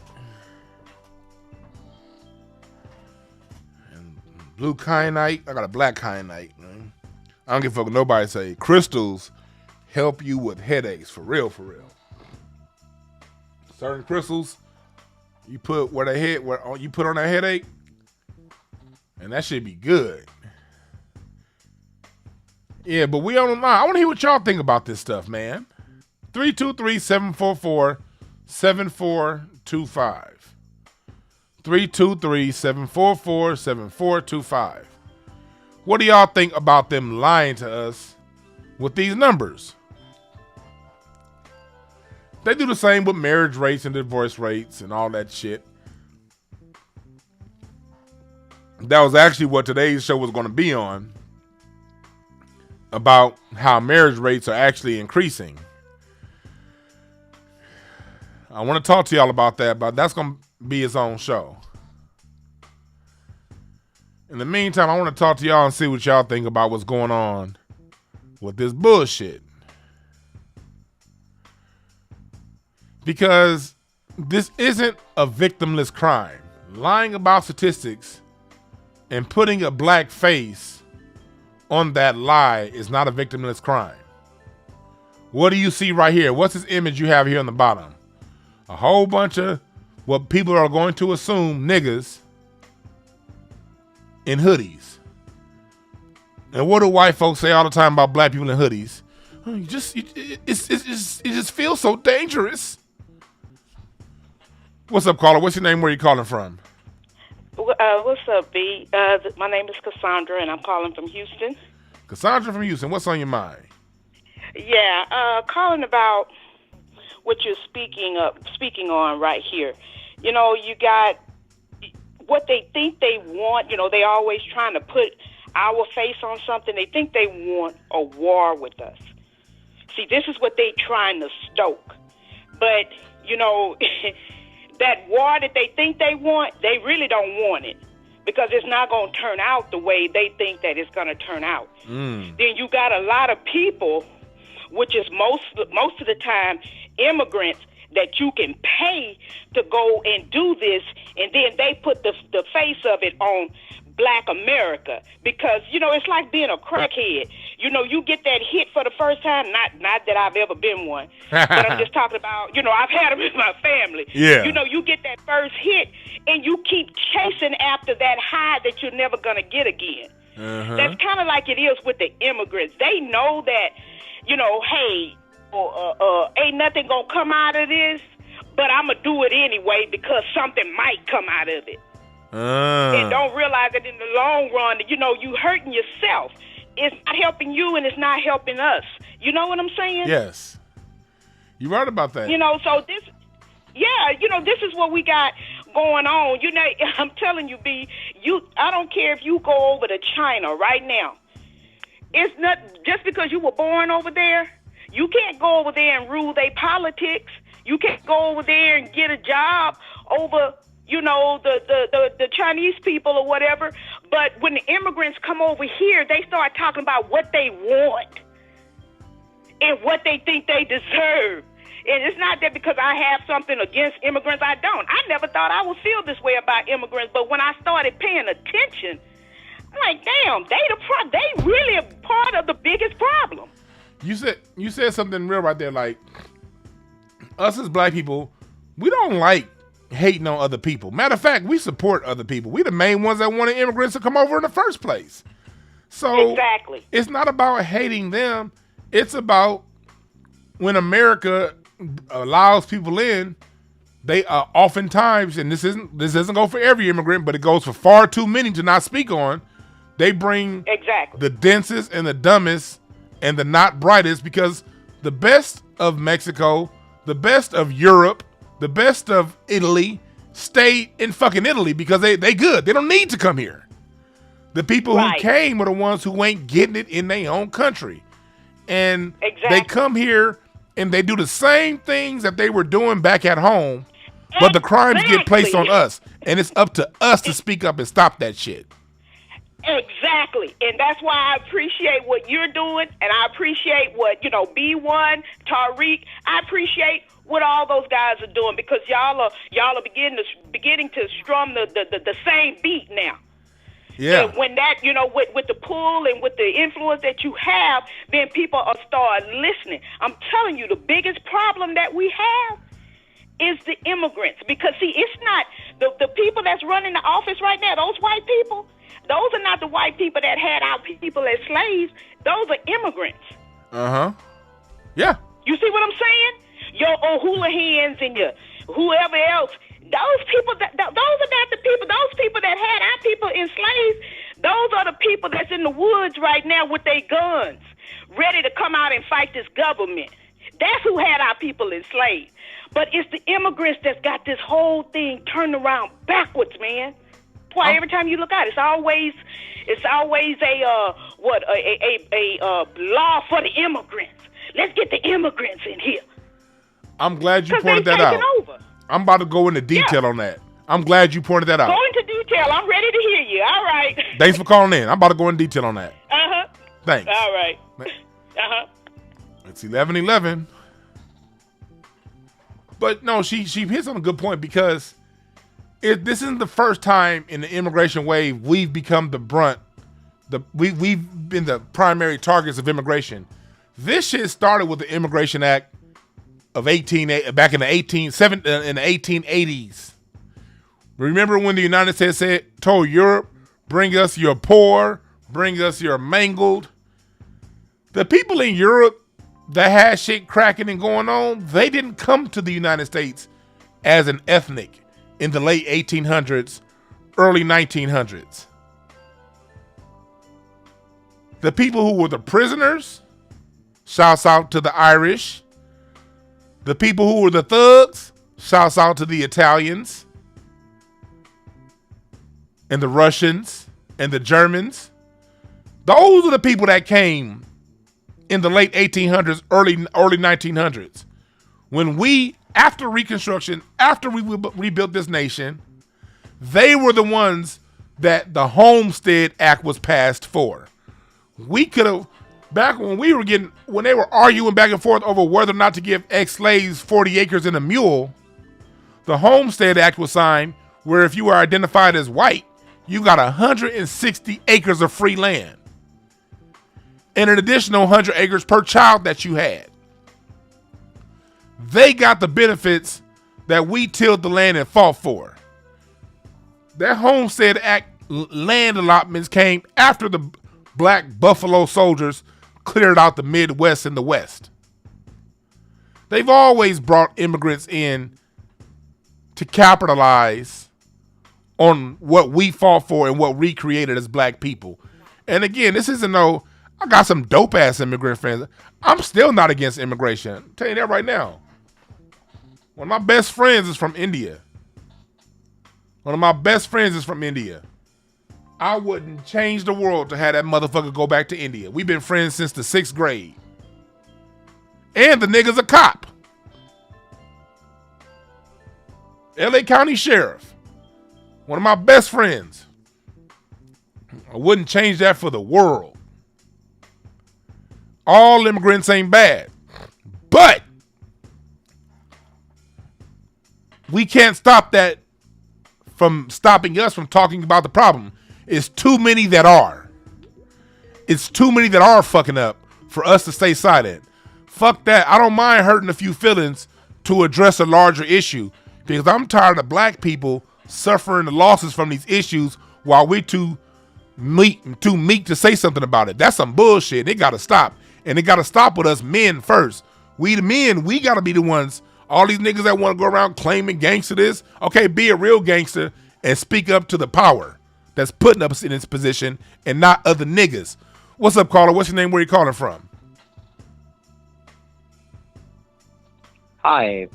And blue kyanite. I got a black kyanite. Man. I don't give a fuck what nobody say. Crystals help you with headaches, for real, for real. Certain crystals, you put you put on that headache, and that should be good. Yeah, but we on the line. I want to hear what y'all think about this stuff, man. 323-744-7425. 323-744-7425. What do y'all think about them lying to us with these numbers? They do the same with marriage rates and divorce rates and all that shit. That was actually what today's show was going to be on, about how marriage rates are actually increasing. I want to talk to y'all about that, but that's going to be its own show. In the meantime, I want to talk to y'all and see what y'all think about what's going on with this bullshit. Because this isn't a victimless crime. Lying about statistics and putting a black face on that lie is not a victimless crime. What do you see right here? What's this image you have here on the bottom? A whole bunch of what people are going to assume niggas in hoodies. And what do white folks say all the time about black people in hoodies? It just feels so dangerous. What's up, caller? What's your name? Where you calling from? What's up, B? My name is Cassandra, and I'm calling from Houston. Cassandra from Houston. What's on your mind? Yeah, calling about what you're speaking on right here. You know, you got what they think they want. You know, they always trying to put our face on something. They think they want a war with us. See, this is what they trying to stoke. But, you know, that war that they think they want, they really don't want it, because it's not going to turn out the way they think that it's going to turn out. Then you got a lot of people, which is most of the time immigrants, that you can pay to go and do this, and then they put the face of it on Black America, because, you know, it's like being a crackhead. You know, you get that hit for the first time, not that I've ever been one, but I'm just talking about, you know, I've had them in my family. Yeah. You know, you get that first hit, and you keep chasing after that high that you're never going to get again. That's kind of like it is with the immigrants. They know that, you know, hey, ain't nothing going to come out of this, but I'm going to do it anyway because something might come out of it. And don't realize that in the long run, you know, you hurting yourself. It's not helping you, and it's not helping us. You know what I'm saying? Yes. You're right about that. You know, so this, yeah, you know, this is what we got going on. You know, I'm telling you, B, I don't care if you go over to China right now. It's not just because you were born over there. You can't go over there and rule their politics. You can't go over there and get a job over, you know, the Chinese people or whatever. But when the immigrants come over here, they start talking about what they want and what they think they deserve. And it's not that because I have something against immigrants. I don't. I never thought I would feel this way about immigrants. But when I started paying attention, I'm like, damn, they really a part of the biggest problem. You said something real right there. Like, us as black people, we don't like hating on other people. Matter of fact, we support other people. We the main ones that wanted immigrants to come over in the first place. So exactly, it's not about hating them. It's about when America allows people in, they oftentimes, and this doesn't go for every immigrant, but it goes for far too many to not speak on. They bring the densest and the dumbest and the not brightest, because the best of Mexico, the best of Europe, the best of Italy stay in fucking Italy because they good. They don't need to come here. The people who came are the ones who ain't getting it in their own country. And they come here and they do the same things that they were doing back at home, but the crimes get placed on us. And it's up to us to speak up and stop that shit. Exactly. And that's why I appreciate what you're doing, and I appreciate what, you know, B1, Tariq, I appreciate what all those guys are doing, because y'all are beginning to strum the same beat now. Yeah. And when that, with the pull and with the influence that you have, then people will start listening. I'm telling you, the biggest problem that we have is the immigrants. Because, see, it's not the people that's running the office right now, those white people, those are not the white people that had our people as slaves. Those are immigrants. Uh-huh. Yeah. You see what I'm saying? Your O'Houlihan's and your whoever else. Those people, those are not the people. Those people that had our people enslaved, those are the people that's in the woods right now with their guns, ready to come out and fight this government. That's who had our people enslaved. But it's the immigrants that's got this whole thing turned around backwards, man. Why every time you look out, it's always a law for the immigrants. Let's get the immigrants in here. I'm glad you pointed that out. Over. I'm about to go into detail on that. I'm glad you pointed that out. Go into detail. I'm ready to hear you. All right. Thanks for calling in. I'm about to go into detail on that. Uh-huh. Thanks. All right. Uh-huh. It's 11:11. But no, she hits on a good point because this isn't the first time in the immigration wave we've become the brunt. We've been the primary targets of immigration. This shit started with the Immigration Act of back in the 1880s. Remember when the United States told Europe, bring us your poor, bring us your mangled. The people in Europe that had shit cracking and going on, they didn't come to the United States as an ethnic in the late 1800s, early 1900s. The people who were the prisoners, shouts out to the Irish. The people who were the thugs, shouts out to the Italians and the Russians and the Germans. Those are the people that came in the late 1800s, early 1900s. When we, after Reconstruction, after we rebuilt this nation, they were the ones that the Homestead Act was passed for. We could have, back when they were arguing back and forth over whether or not to give ex-slaves 40 acres and a mule, the Homestead Act was signed where if you were identified as white, you got 160 acres of free land and an additional 100 acres per child that you had. They got the benefits that we tilled the land and fought for. That Homestead Act land allotments came after the black Buffalo Soldiers cleared out the Midwest and the West. They've always brought immigrants in to capitalize on what we fought for and what we created as black people. And again, this isn't I got some dope ass immigrant friends. I'm still not against immigration. I'm telling you that right now. One of my best friends is from India. I wouldn't change the world to have that motherfucker go back to India. We've been friends since the 6th grade. And the nigga's a cop. LA County Sheriff. One of my best friends. I wouldn't change that for the world. All immigrants ain't bad. But we can't stop that from stopping us from talking about the problem. It's too many that are. It's too many that are fucking up for us to stay silent. Fuck that. I don't mind hurting a few feelings to address a larger issue because I'm tired of black people suffering the losses from these issues while we're too meek to say something about it. That's some bullshit. It got to stop. And it got to stop with us men first. We the men, we got to be the ones. All these niggas that want to go around claiming gangster this. Okay, be a real gangster and speak up to the power that's putting us in this position and not other niggas. What's up, caller? What's your name? Where you calling from? Hi.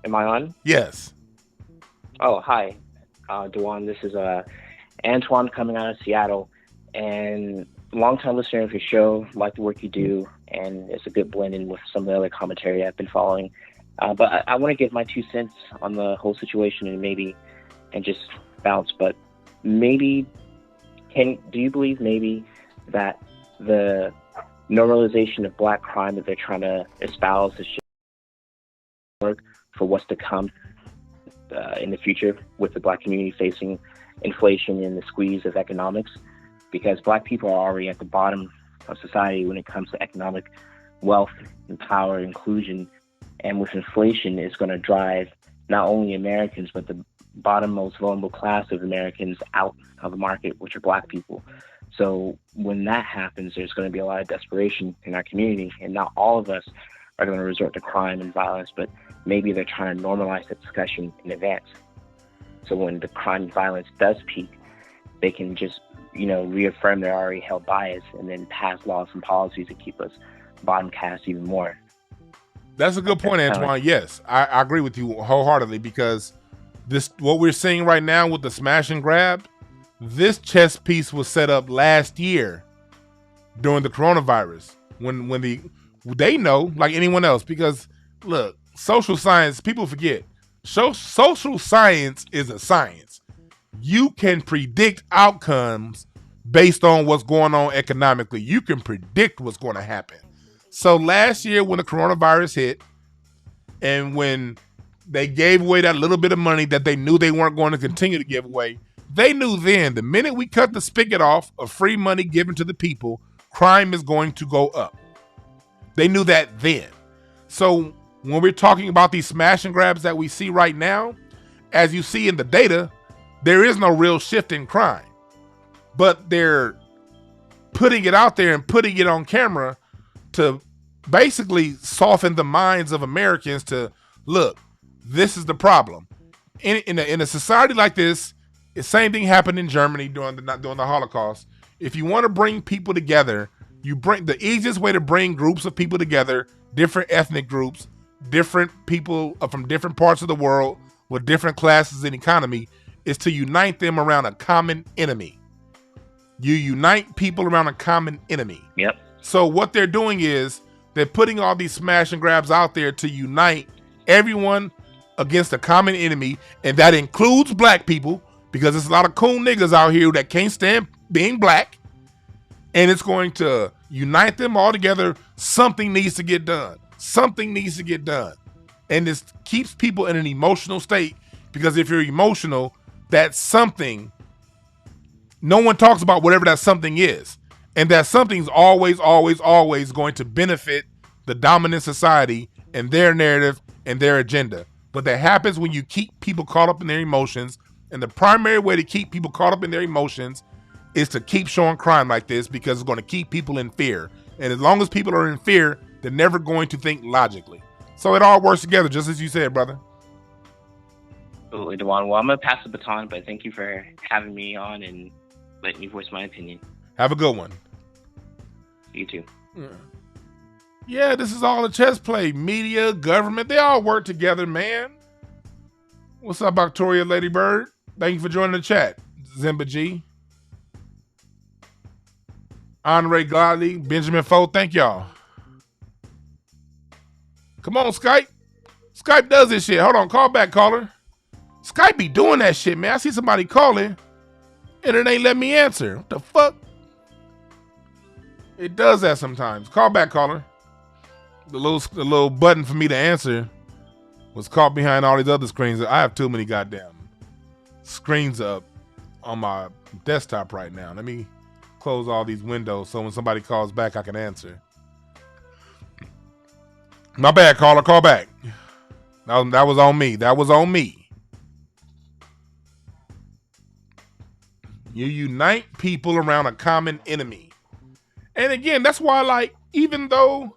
Am I on? Yes. Oh, hi. Dwan, this is Antoine coming out of Seattle. And long-time listener of your show, like the work you do, and it's a good blending with some of the other commentary I've been following. But I want to give my 2 cents on the whole situation and just bounce. But maybe, do you believe maybe that the normalization of black crime that they're trying to espouse is just work for what's to come? in the future with the black community facing inflation and the squeeze of economics, because black people are already at the bottom of society when it comes to economic wealth and power inclusion. And with inflation, it's going to drive not only Americans, but the bottom most vulnerable class of Americans out of the market, which are black people. So when that happens, there's going to be a lot of desperation in our community, and not all of us are going to resort to crime and violence, but maybe they're trying to normalize that discussion in advance. So when the crime and violence does peak, they can just, reaffirm their already held bias and then pass laws and policies to keep us bottom cast even more. That's a good point, Antoine. Yes, I agree with you wholeheartedly, because what we're seeing right now with the smash and grab, this chess piece was set up last year during the coronavirus when they know, like anyone else, because look, social science, people forget, social science is a science. You can predict outcomes based on what's going on economically. You can predict what's going to happen. So last year when the coronavirus hit and when they gave away that little bit of money that they knew they weren't going to continue to give away, they knew then the minute we cut the spigot off of free money given to the people, crime is going to go up. They knew that then. So when we're talking about these smash and grabs that we see right now, as you see in the data, there is no real shift in crime. But they're putting it out there and putting it on camera to basically soften the minds of Americans to, look, this is the problem. In a society like this, the same thing happened in Germany during the Holocaust. If you want to bring people together, you bring the easiest way to bring groups of people together, different ethnic groups, different people from different parts of the world with different classes and economy, is to unite them around a common enemy. You unite people around a common enemy. Yep. So what they're doing is they're putting all these smash and grabs out there to unite everyone against a common enemy, and that includes black people, because there's a lot of cool niggas out here that can't stand being black, and it's going to unite them all together. Something needs to get done. Something needs to get done. And this keeps people in an emotional state, because if you're emotional, that something, no one talks about whatever that something is. And that something's always, always, always going to benefit the dominant society and their narrative and their agenda. But that happens when you keep people caught up in their emotions. And the primary way to keep people caught up in their emotions is to keep showing crime like this, because it's going to keep people in fear. And as long as people are in fear, they're never going to think logically. So it all works together, just as you said, brother. Absolutely, Dwan. Well, I'm going to pass the baton, but thank you for having me on and letting me voice my opinion. Have a good one. You too. Yeah, this is all a chess play. Media, government, they all work together, man. What's up, Victoria Lady Bird? Thank you for joining the chat. Zimba G. Andre Godley, Benjamin Foe, thank y'all. Come on, Skype. Skype does this shit. Hold on, call back, caller. Skype be doing that shit, man. I see somebody calling, and it ain't letting me answer. What the fuck? It does that sometimes. Call back, caller. The little button for me to answer was caught behind all these other screens. I have too many goddamn screens up on my desktop right now. Let me close all these windows so when somebody calls back, I can answer. My bad, caller. Call back. That was on me. That was on me. You unite people around a common enemy. And again, that's why, like, even though...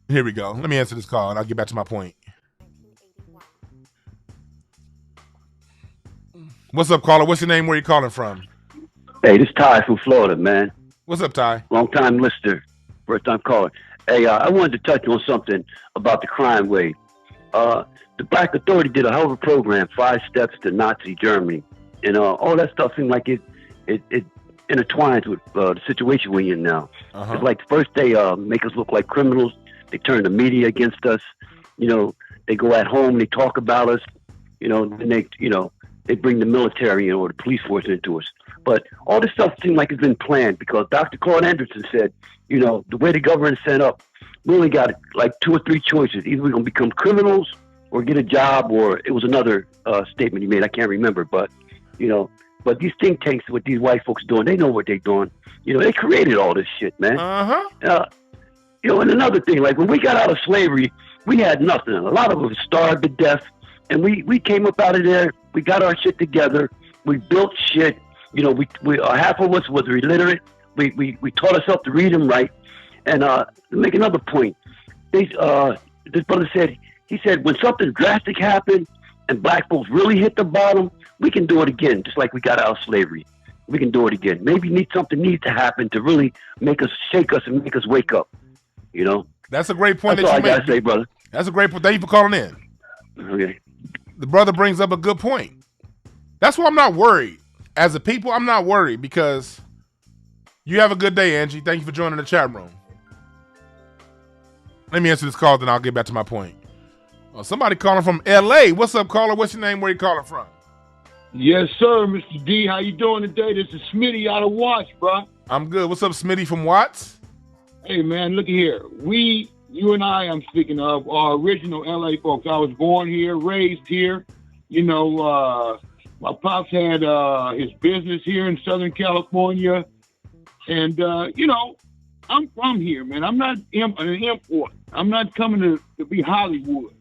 Here we go. Let me answer this call and I'll get back to my point. What's up, caller? What's your name? Where you calling from? Hey, this is Ty from Florida, man. What's up, Ty? Long time listener, first time caller. Hey, I wanted to touch on something about the crime wave. The Black Authority did a hell of a program, 5 Steps to Nazi Germany. And all that stuff seemed like it intertwines with the situation we're in now. It's like first they make us look like criminals. They turn the media against us. You know, they go at home, they talk about us. You know, then they bring the military or the police force into us. But all this stuff seems like it's been planned, because Dr. Claude Anderson said, you know, the way the government is set up, we only got like 2 or 3 choices. Either we're going to become criminals or get a job, or it was another statement he made. I can't remember, but but these think tanks, what these white folks doing, they know what they're doing. They created all this shit, man. And another thing, like when we got out of slavery, we had nothing. A lot of us starved to death, and we came up out of there. We got our shit together. We built shit. We half of us was illiterate. We taught ourselves to read and write. And to make another point, this brother said, when something drastic happened and black folks really hit the bottom, we can do it again, just like we got out of slavery. We can do it again. Maybe something needs to happen to really make us, shake us, and make us wake up. That's a great point. That's all I gotta say, brother. That's a great point. Thank you for calling in. Okay. The brother brings up a good point. That's why I'm not worried. As a people, I'm not worried because you have a good day, Angie. Thank you for joining the chat room. Let me answer this call, then I'll get back to my point. Somebody calling from L.A. What's up, caller? What's your name? Where you calling from? Yes, sir, Mr. D. How you doing today? This is Smitty out of Watts, bro. I'm good. What's up, Smitty from Watts? Hey, man, look here. You and I, I'm speaking of, are original L.A. folks. I was born here, raised here. My pops had his business here in Southern California. And, I'm from here, man. I'm not an import. I'm not coming to be Hollywood.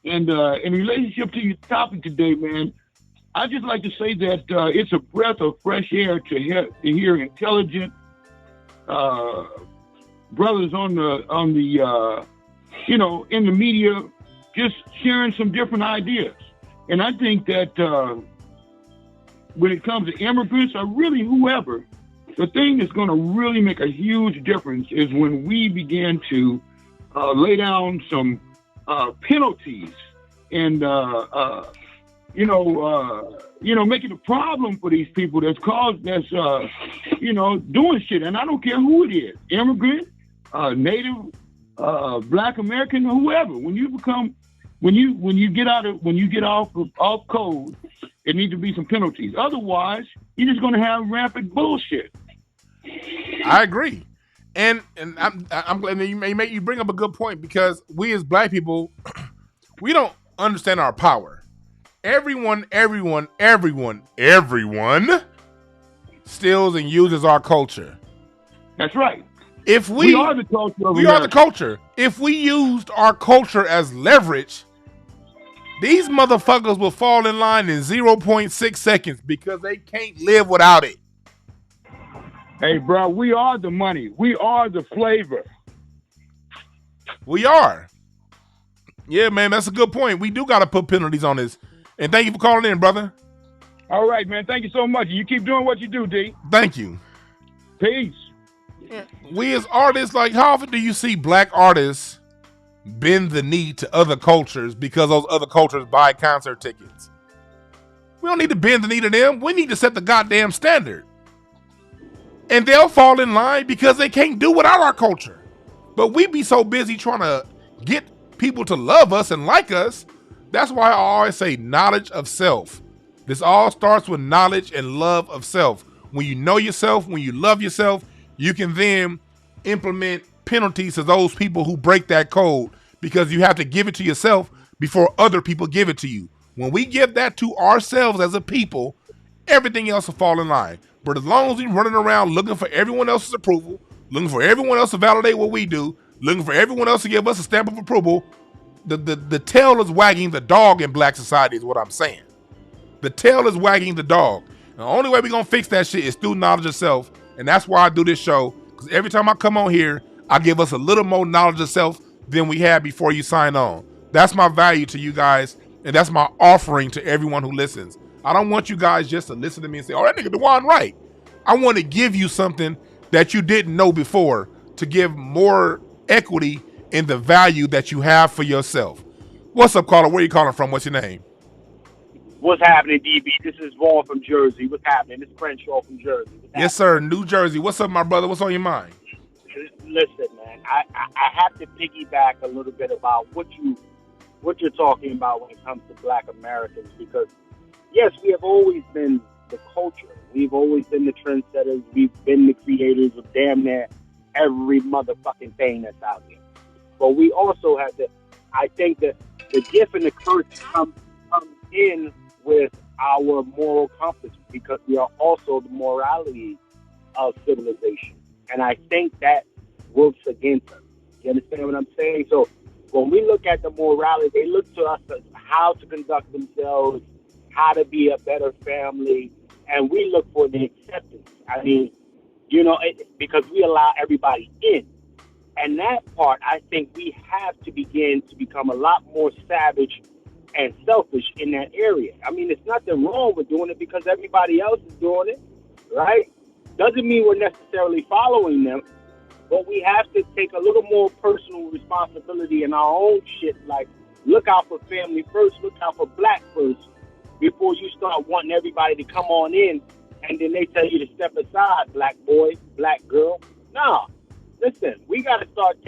And in relationship to your topic today, man, I just like to say that it's a breath of fresh air to hear intelligent brothers on the in the media just sharing some different ideas. And I think that when it comes to immigrants or really whoever, the thing that's going to really make a huge difference is when we begin to lay down some penalties and make it a problem for these people that's doing shit. And I don't care who it is, immigrant, native, black American, whoever. When you get off code, it needs to be some penalties. Otherwise, you're just going to have rampant bullshit. I agree. And I'm glad that you bring up a good point, because we as black people, we don't understand our power. Everyone steals and uses our culture. That's right. If we are the culture. We are the culture. If we used our culture as leverage, these motherfuckers will fall in line in 0.6 seconds because they can't live without it. Hey, bro, we are the money. We are the flavor. We are. Yeah, man, that's a good point. We do got to put penalties on this. And thank you for calling in, brother. All right, man. Thank you so much. You keep doing what you do, D. Thank you. Peace. We as artists, like, how often do you see black artists bend the knee to other cultures because those other cultures buy concert tickets? We don't need to bend the knee to them. We need to set the goddamn standard. And they'll fall in line because they can't do without our culture. But we be so busy trying to get people to love us and like us. That's why I always say knowledge of self. This all starts with knowledge and love of self. When you know yourself, when you love yourself, you can then implement penalties to those people who break that code, because you have to give it to yourself before other people give it to you. When we give that to ourselves as a people, everything else will fall in line. But as long as we're running around looking for everyone else's approval, looking for everyone else to validate what we do, looking for everyone else to give us a stamp of approval, the tail is wagging the dog in black society is what I'm saying. The tail is wagging the dog. The only way we're going to fix that shit is through knowledge of self. And that's why I do this show. Because every time I come on here, I give us a little more knowledge of self than we had before you sign on. That's my value to you guys. And that's my offering to everyone who listens. I don't want you guys just to listen to me and say, oh, that nigga Dwan right. I want to give you something that you didn't know before, to give more equity in the value that you have for yourself. What's up, caller? Where you calling from? What's your name? What's happening, DB? This is Vaughn from Jersey. What's happening? This is Scruncho from Jersey. Yes, sir. New Jersey. What's up, my brother? What's on your mind? Listen, man, I have to piggyback a little bit about what you're talking about when it comes to black Americans, because yes, we have always been the culture. We've always been the trendsetters. We've been the creators of damn near every motherfucking thing that's out there. But we also have to, I think that the gift and the curse come in with our moral compass, because we are also the morality of civilization. And I think that works against us. You understand what I'm saying? So when we look at the morality, they look to us as how to conduct themselves, how to be a better family, and we look for the acceptance. I mean, you know, because we allow everybody in. And that part, I think we have to begin to become a lot more savage and selfish in that area. I mean, there's nothing wrong with doing it because everybody else is doing it, right? Doesn't mean we're necessarily following them, but we have to take a little more personal responsibility in our own shit, like look out for family first, look out for black first, before you start wanting everybody to come on in, and then they tell you to step aside, black boy, black girl. No, listen, we gotta start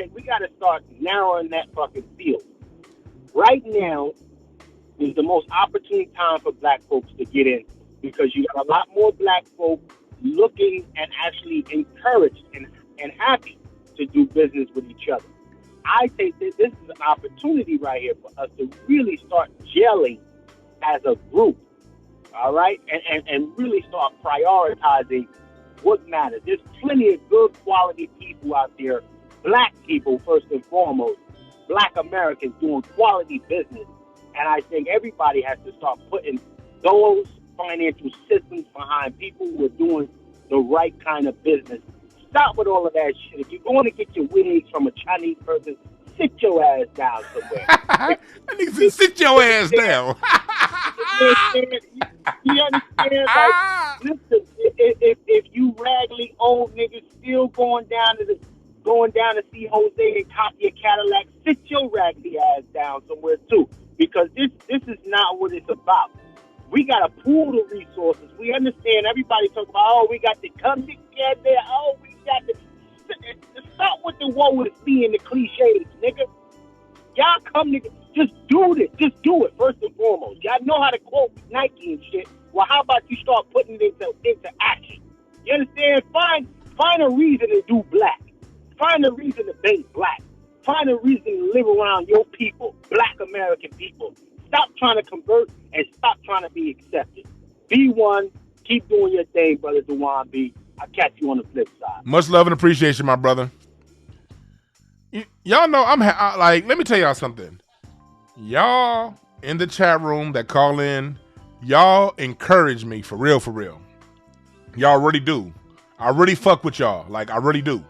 narrowing that fucking field. Right now is the most opportune time for black folks to get in, because you got a lot more black folk looking and actually encouraged and happy to do business with each other. I think that this is an opportunity right here for us to really start gelling as a group, all right? And really start prioritizing what matters. There's plenty of good quality people out there, black people first and foremost, black Americans doing quality business. And I think everybody has to start putting those financial systems behind people who are doing the right kind of business. Stop with all of that shit. If you're going to get your wigs from a Chinese person, sit your ass down somewhere. I nigga said, sit your ass down. You understand? Like, listen, if you raggedy old niggas still going down to see Jose and cop your Cadillac, sit your raggedy ass down somewhere too. Because this is not what it's about. We got to pool the resources. We understand everybody talk about, oh, we got to come together. Oh, we got to stop with the woe is me and the cliches, nigga. Y'all come together. Just do it. Just do it, first and foremost. Y'all know how to quote Nike and shit. Well, how about you start putting it into action? You understand? Find a reason to do black. Find a reason to bake black. Find a reason to live around your people, black American people. Stop trying to convert and stop trying to be accepted. Be one. Keep doing your thing, brother Dwan B. I'll catch you on the flip side. Much love and appreciation, my brother. Y'all know like, let me tell y'all something. Y'all in the chat room that call in, y'all encourage me for real, for real. Y'all really do. I really fuck with y'all. Like, I really do.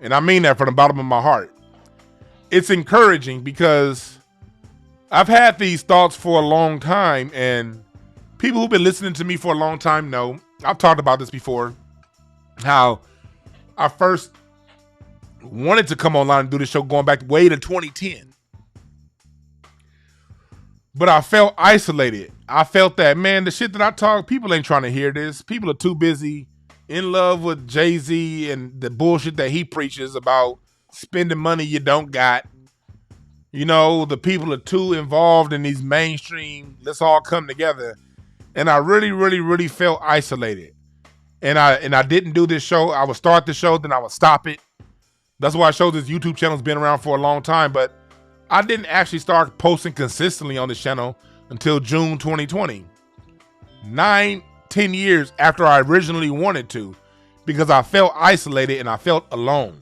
And I mean that from the bottom of my heart. It's encouraging because I've had these thoughts for a long time, and people who've been listening to me for a long time know, I've talked about this before, how I first wanted to come online and do this show going back way to 2010. But I felt isolated. I felt that, man, the shit that I talk, people ain't trying to hear this. People are too busy in love with Jay-Z and the bullshit that he preaches about spending money you don't got. You know, the people are too involved in these mainstream, let's all come together. And I really, really, really felt isolated. And I didn't do this show. I would start the show, then I would stop it. That's why I showed this YouTube channel's been around for a long time, but I didn't actually start posting consistently on this channel until June 2020. 9-10 years after I originally wanted to, because I felt isolated and I felt alone.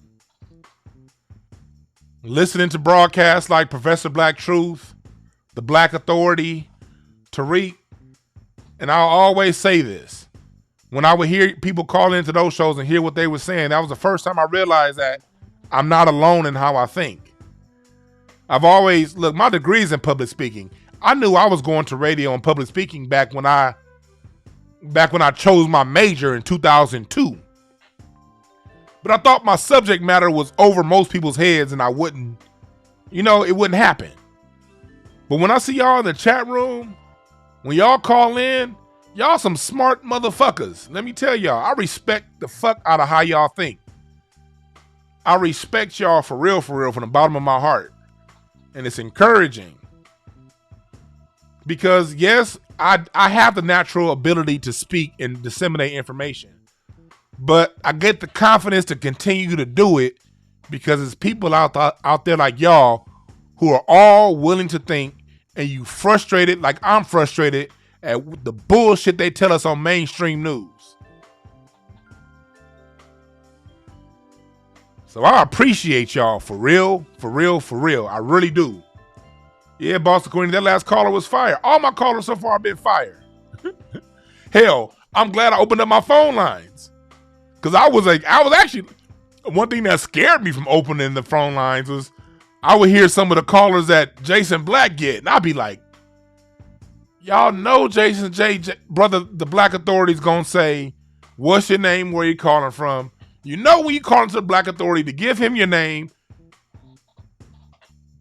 Listening to broadcasts like Professor Black Truth, The Black Authority, Tariq, and I'll always say this. When I would hear people call into those shows and hear what they were saying, that was the first time I realized that I'm not alone in how I think. I've always, look, my degree's in public speaking. I knew I was going to radio and public speaking back when I chose my major in 2002. But I thought my subject matter was over most people's heads and I wouldn't, it wouldn't happen. But when I see y'all in the chat room, when y'all call in, y'all some smart motherfuckers. Let me tell y'all, I respect the fuck out of how y'all think. I respect y'all for real, from the bottom of my heart. And it's encouraging. Because yes, I have the natural ability to speak and disseminate information. But I get the confidence to continue to do it because it's people out there like y'all who are all willing to think, and you frustrated like I'm frustrated at the bullshit they tell us on mainstream news. So I appreciate y'all for real, for real, for real. I really do. Yeah, Boston Queen, that last caller was fire. All my callers so far have been fire. Hell, I'm glad I opened up my phone lines. Because I was actually, one thing that scared me from opening the phone lines was I would hear some of the callers that Jason Black get, and I'd be like, y'all know Jason brother, the Black Authority's gonna say, what's your name, where you calling from? You know when you calling to the Black Authority to give him your name,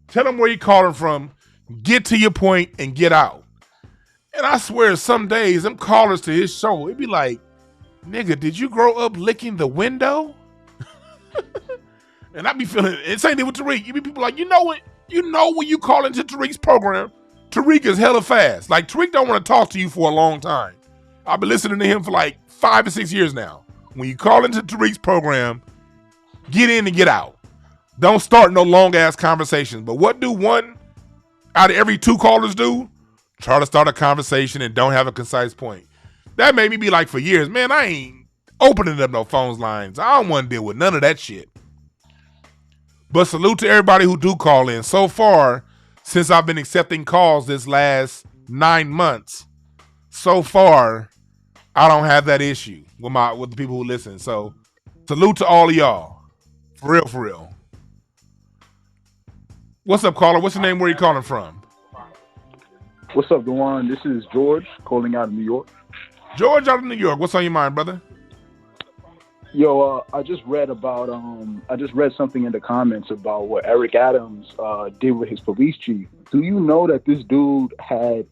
tell him where you calling from, get to your point, and get out. And I swear some days, them callers to his show, it'd be like, nigga, did you grow up licking the window? And I be feeling it. Same thing with Tariq. You be people like, you know what? You know when you call into Tariq's program, Tariq is hella fast. Like Tariq don't want to talk to you for a long time. I've been listening to him for like 5 to 6 years now. When you call into Tariq's program, get in and get out. Don't start no long ass conversations. But what do 1 out of every 2 callers do? Try to start a conversation and don't have a concise point. That made me be like for years, man, I ain't opening up no phones lines. I don't want to deal with none of that shit. But salute to everybody who do call in. So far, since I've been accepting calls this last 9 months, so far, I don't have that issue with the people who listen. So salute to all of y'all. For real, for real. What's up, caller? What's your name? Where you calling from? What's up, Dwan? This is George calling out of New York. George out of New York. What's on your mind, brother? Yo, I just read something in the comments about what Eric Adams did with his police chief. Do you know that this dude had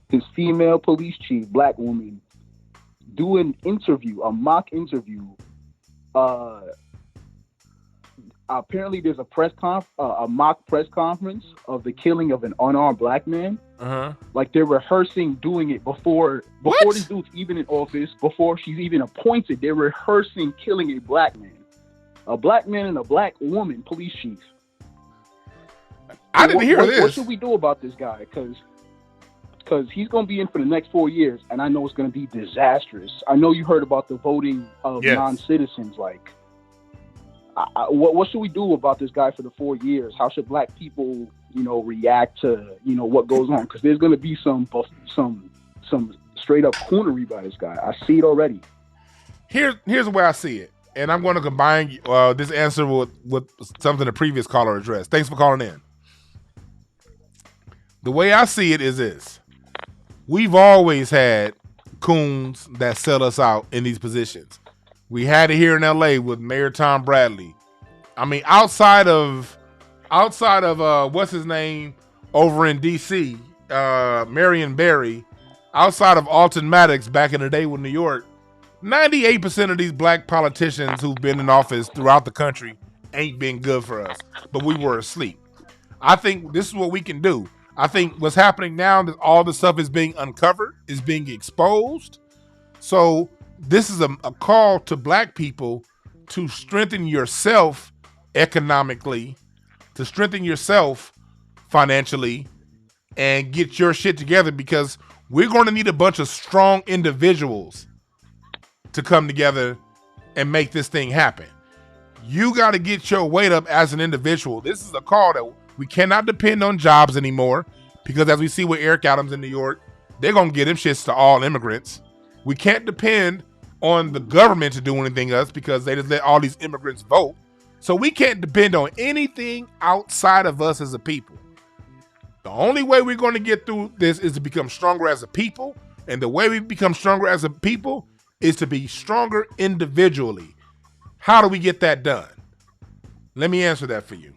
his female police chief, black woman, do an interview, a mock interview? Apparently, there's a mock press conference of the killing of an unarmed black man. Like they're rehearsing doing it before this dude's even in office, before she's even appointed. They're rehearsing killing a black man and a black woman police chief. I didn't hear this. What should we do about this guy? Because he's going to be in for the next 4 years, and I know it's going to be disastrous. I know you heard about the voting of non-citizens. Like, what should we do about this guy for the 4 years? How should black people, react to, what goes on? Because there's going to be some straight up coonery by this guy. I see it already. Here's where I see it, and I'm going to combine this answer with something the previous caller addressed. Thanks for calling in. The way I see it is this: we've always had coons that sell us out in these positions. We had it here in LA with Mayor Tom Bradley. I mean, outside of what's his name over in DC, Marion Barry, outside of Alton Maddox back in the day with New York, 98% of these black politicians who've been in office throughout the country ain't been good for us, but we were asleep. I think this is what we can do. I think what's happening now is all the stuff is being uncovered, is being exposed. So this is a call to black people to strengthen yourself economically, to strengthen yourself financially, and get your shit together, because we're going to need a bunch of strong individuals to come together and make this thing happen. You got to get your weight up as an individual. This is a call that we cannot depend on jobs anymore, because as we see with Eric Adams in New York, they're going to get them shits to all immigrants. We can't depend on the government to do anything else because they just let all these immigrants vote. So we can't depend on anything outside of us as a people. The only way we're going to get through this is to become stronger as a people. And the way we become stronger as a people is to be stronger individually. How do we get that done? Let me answer that for you.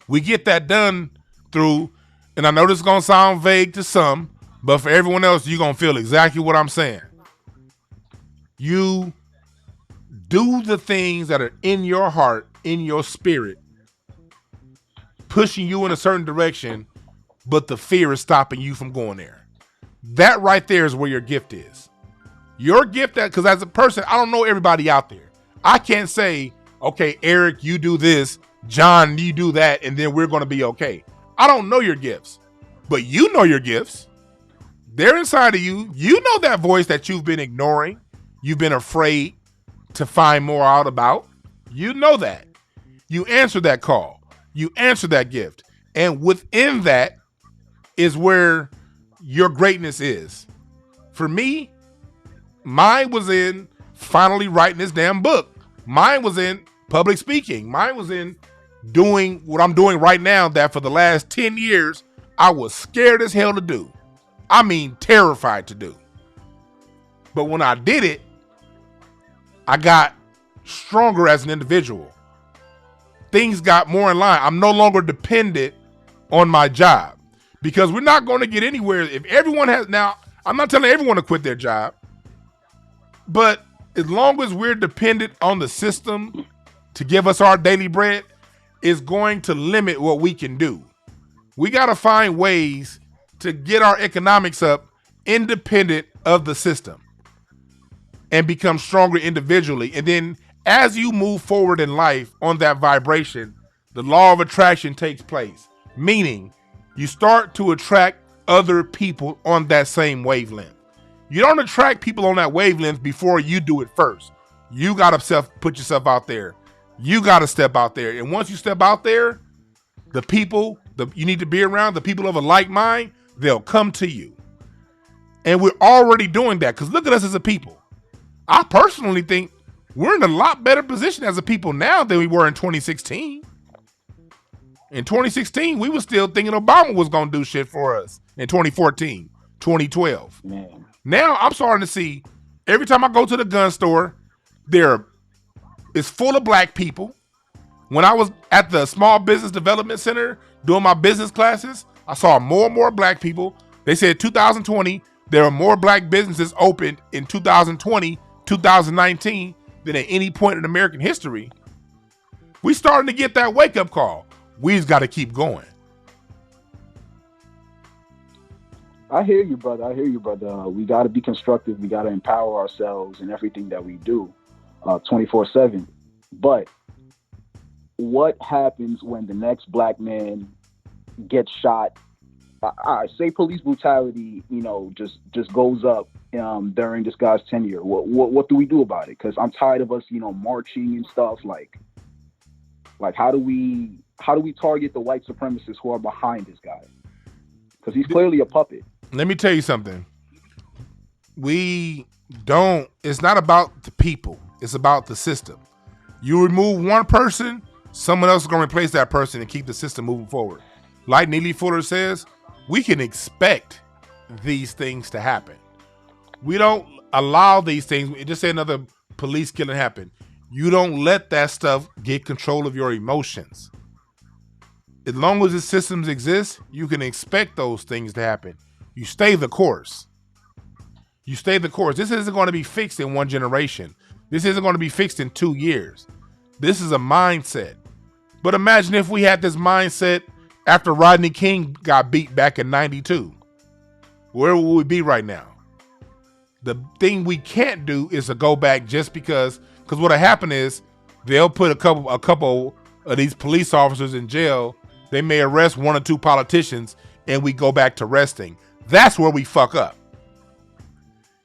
We get that done through, and I know this is going to sound vague to some, but for everyone else, you're going to feel exactly what I'm saying. You do the things that are in your heart, in your spirit, pushing you in a certain direction, but the fear is stopping you from going there. That right there is where your gift is. Your gift, that, because as a person, I don't know everybody out there. I can't say, okay, Eric, you do this, John, you do that, and then we're going to be okay. I don't know your gifts, but you know your gifts. They're inside of you. You know that voice that you've been ignoring. You've been afraid to find more out about. You know that. You answer that call. You answer that gift. And within that is where your greatness is. For me, mine was in finally writing this damn book. Mine was in public speaking. Mine was in doing what I'm doing right now that for the last 10 years, I was scared as hell to do. I mean, terrified to do. But when I did it, I got stronger as an individual. Things got more in line. I'm no longer dependent on my job because we're not going to get anywhere. If everyone has, now, I'm not telling everyone to quit their job, but as long as we're dependent on the system to give us our daily bread, it's going to limit what we can do. We got to find ways to get our economics up independent of the system and become stronger individually. And then as you move forward in life on that vibration, the law of attraction takes place, meaning you start to attract other people on that same wavelength. You don't attract people on that wavelength before you do it first. You got to put yourself out there. You got to step out there. And once you step out there, the people you need to be around, the people of a like mind, they'll come to you. And we're already doing that because look at us as a people. I personally think we're in a lot better position as a people now than we were in 2016. In 2016, we were still thinking Obama was going to do shit for us in 2014, 2012. Man. Now I'm starting to see every time I go to the gun store, it's full of black people. When I was at the Small Business Development Center doing my business classes, I saw more and more black people. They said 2020, there are more black businesses opened in 2020, 2019 than at any point in American history. We starting to get that wake-up call. We've got to keep going. I hear you, brother. We got to be constructive. We got to empower ourselves in everything that we do 24/7. But what happens when the next black man gets shot? I say police brutality, just goes up during this guy's tenure. What do we do about it? Because I'm tired of us, marching and stuff. Like how do we target the white supremacists who are behind this guy? Because he's clearly a puppet. Let me tell you something. It's not about the people. It's about the system. You remove one person, someone else is going to replace that person and keep the system moving forward. Like Neely Fuller says, we can expect these things to happen. We don't allow these things. Just say another police killing happen. You don't let that stuff get control of your emotions. As long as the systems exist, you can expect those things to happen. You stay the course. This isn't going to be fixed in one generation. This isn't going to be fixed in 2 years. This is a mindset. But imagine if we had this mindset after Rodney King got beat back in 92. Where would we be right now? The thing we can't do is to go back just because what'll happen is they'll put a couple of these police officers in jail. They may arrest 1 or 2 politicians and we go back to resting. That's where we fuck up.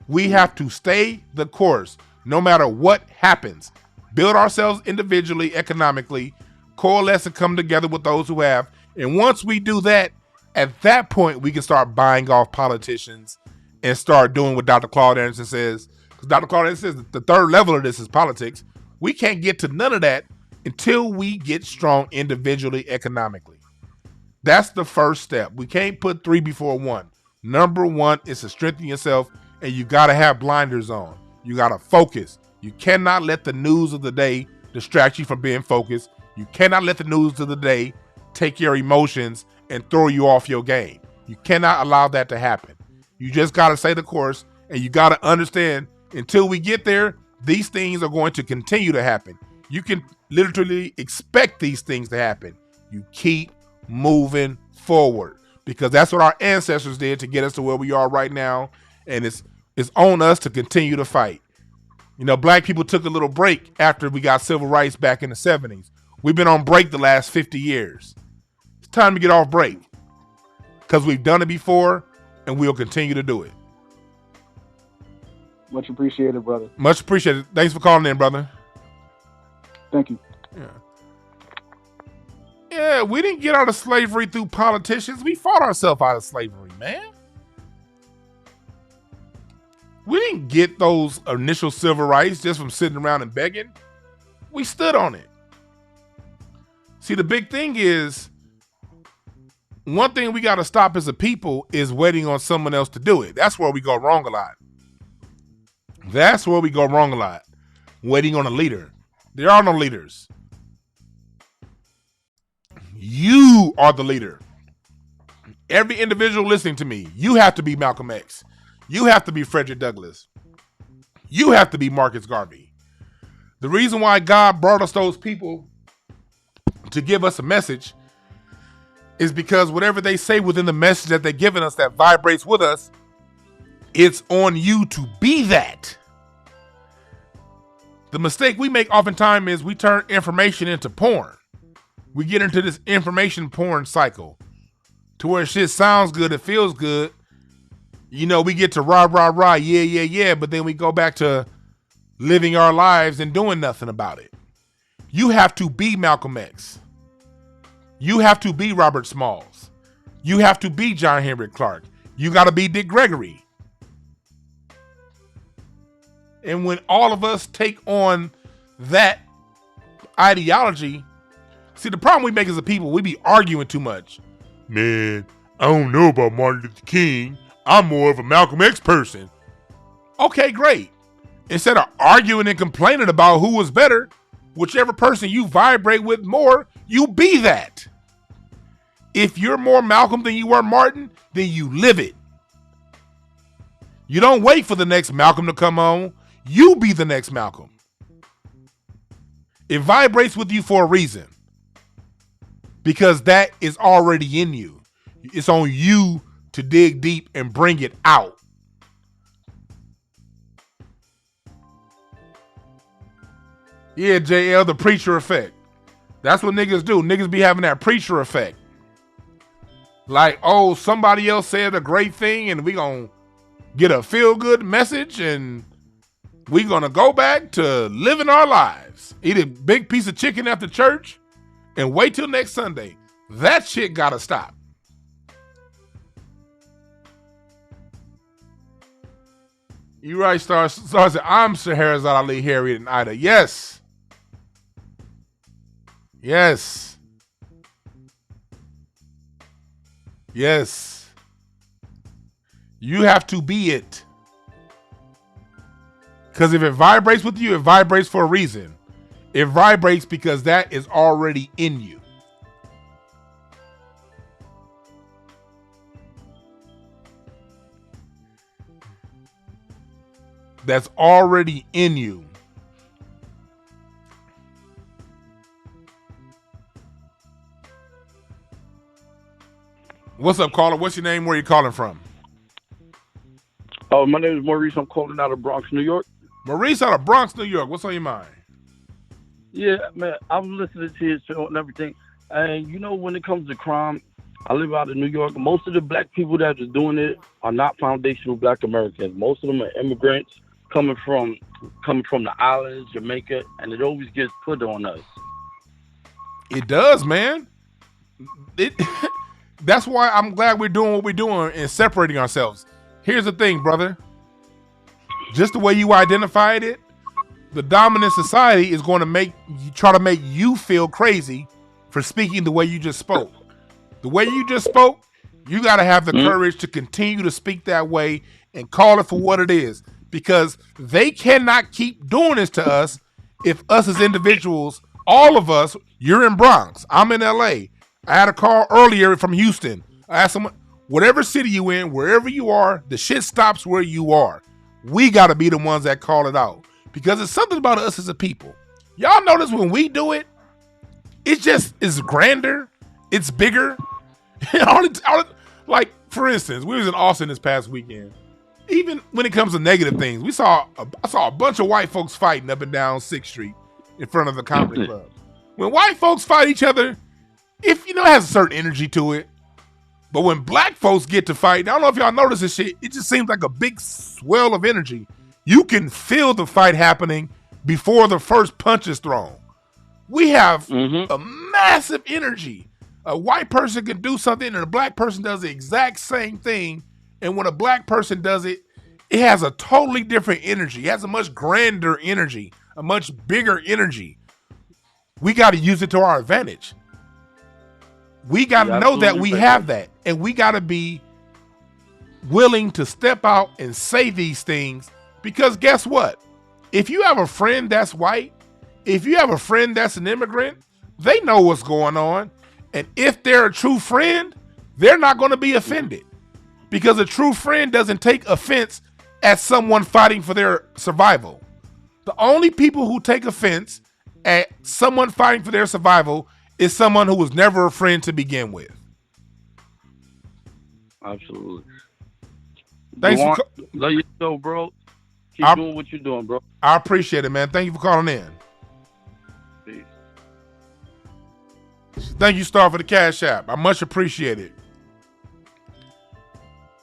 We have to stay the course no matter what happens. Build ourselves individually, economically, coalesce and come together with those who have. And once we do that, at that point, we can start buying off politicians and start doing what Dr. Claude Anderson says. Because Dr. Claude Anderson says the third level of this is politics. We can't get to none of that until we get strong individually, economically. That's the first step. We can't put 3 before 1. Number 1 is to strengthen yourself, and you got to have blinders on. You got to focus. You cannot let the news of the day distract you from being focused. You cannot let the news of the day take your emotions and throw you off your game. You cannot allow that to happen. You just got to stay the course, and you got to understand until we get there, these things are going to continue to happen. You can literally expect these things to happen. You keep moving forward because that's what our ancestors did to get us to where we are right now. And it's on us to continue to fight. Black people took a little break after we got civil rights back in the 70s. We've been on break the last 50 years. It's time to get off break because we've done it before and we'll continue to do it. Much appreciated, brother. Much appreciated. Thanks for calling in, brother. Thank you. Yeah, we didn't get out of slavery through politicians. We fought ourselves out of slavery, man. We didn't get those initial civil rights just from sitting around and begging. We stood on it. See, the big thing is, one thing we got to stop as a people is waiting on someone else to do it. That's where we go wrong a lot. That's where we go wrong a lot. Waiting on a leader. There are no leaders. You are the leader. Every individual listening to me, you have to be Malcolm X. You have to be Frederick Douglass. You have to be Marcus Garvey. The reason why God brought us those people to give us a message is because whatever they say within the message that they're giving us that vibrates with us, it's on you to be that. The mistake we make oftentimes is we turn information into porn. We get into this information porn cycle to where shit sounds good, it feels good. You know, we get to rah, yeah, but then we go back to living our lives and doing nothing about it. You have to be Malcolm X. You have to be Robert Smalls. You have to be John Henry Clark. You got to be Dick Gregory. And when all of us take on that ideology, see, the problem we make as a people, we be arguing too much. Man, I don't know about Martin Luther King. I'm more of a Malcolm X person. Okay, great. Instead of arguing and complaining about who was better, whichever person you vibrate with more, you be that. If you're more Malcolm than you are Martin, then you live it. You don't wait for the next Malcolm to come on. You be the next Malcolm. It vibrates with you for a reason. Because that is already in you. It's on you to dig deep and bring it out. Yeah, JL, the preacher effect. That's what niggas do. Niggas be having that preacher effect. Like, oh, somebody else said a great thing and we gonna get a feel-good message and we gonna go back to living our lives. Eat a big piece of chicken after church and wait till next Sunday. That shit gotta stop. You right, Star said, I'm Scheherazade Ali, Harriet, and Ida. Yes. Yes. Yes. You have to be it. Because if it vibrates with you, it vibrates for a reason. It vibrates because that is already in you. That's already in you. What's up, caller? What's your name? Where you calling from? Oh, my name is Maurice. I'm calling out of Bronx, New York. Maurice out of Bronx, New York. What's on your mind? Yeah, man, I'm listening to his show and everything. And you know, when it comes to crime, I live out of New York. Most of the black people that are doing it are not foundational black Americans. Most of them are immigrants coming from the islands, Jamaica, and it always gets put on us. It does, man. That's why I'm glad we're doing what we're doing and separating ourselves. Here's the thing, brother. Just the way you identified it, the dominant society is going to try to make you feel crazy for speaking the way you just spoke. The way you just spoke, you got to have the courage to continue to speak that way and call it for what it is. Because they cannot keep doing this to us if us as individuals, all of us, you're in Bronx, I'm in LA. I had a call earlier from Houston. I asked someone, whatever city you in, wherever you are, the shit stops where you are. We got to be the ones that call it out. Because it's something about us as a people. Y'all notice when we do it, it's grander, it's bigger. Like, for instance, we was in Austin this past weekend. Even when it comes to negative things, I saw a bunch of white folks fighting up and down 6th Street in front of the comedy club. When white folks fight each other, if it has a certain energy to it. But when black folks get to fight, I don't know if y'all notice this shit, it just seems like a big swell of energy. You can feel the fight happening before the first punch is thrown. We have a massive energy. A white person can do something and a black person does the exact same thing. And when a black person does it, it has a totally different energy. It has a much grander energy, a much bigger energy. We got to use it to our advantage. We got to know that we have that. And we got to be willing to step out and say these things. Because guess what? If you have a friend that's white, if you have a friend that's an immigrant, they know what's going on. And if they're a true friend, they're not going to be offended. Because a true friend doesn't take offense at someone fighting for their survival. The only people who take offense at someone fighting for their survival is someone who was never a friend to begin with. Absolutely. Thanks for love you so, bro. Keep doing what you're doing, bro. I appreciate it, man. Thank you for calling in. Peace. Thank you, Star, for the Cash App. I much appreciate it.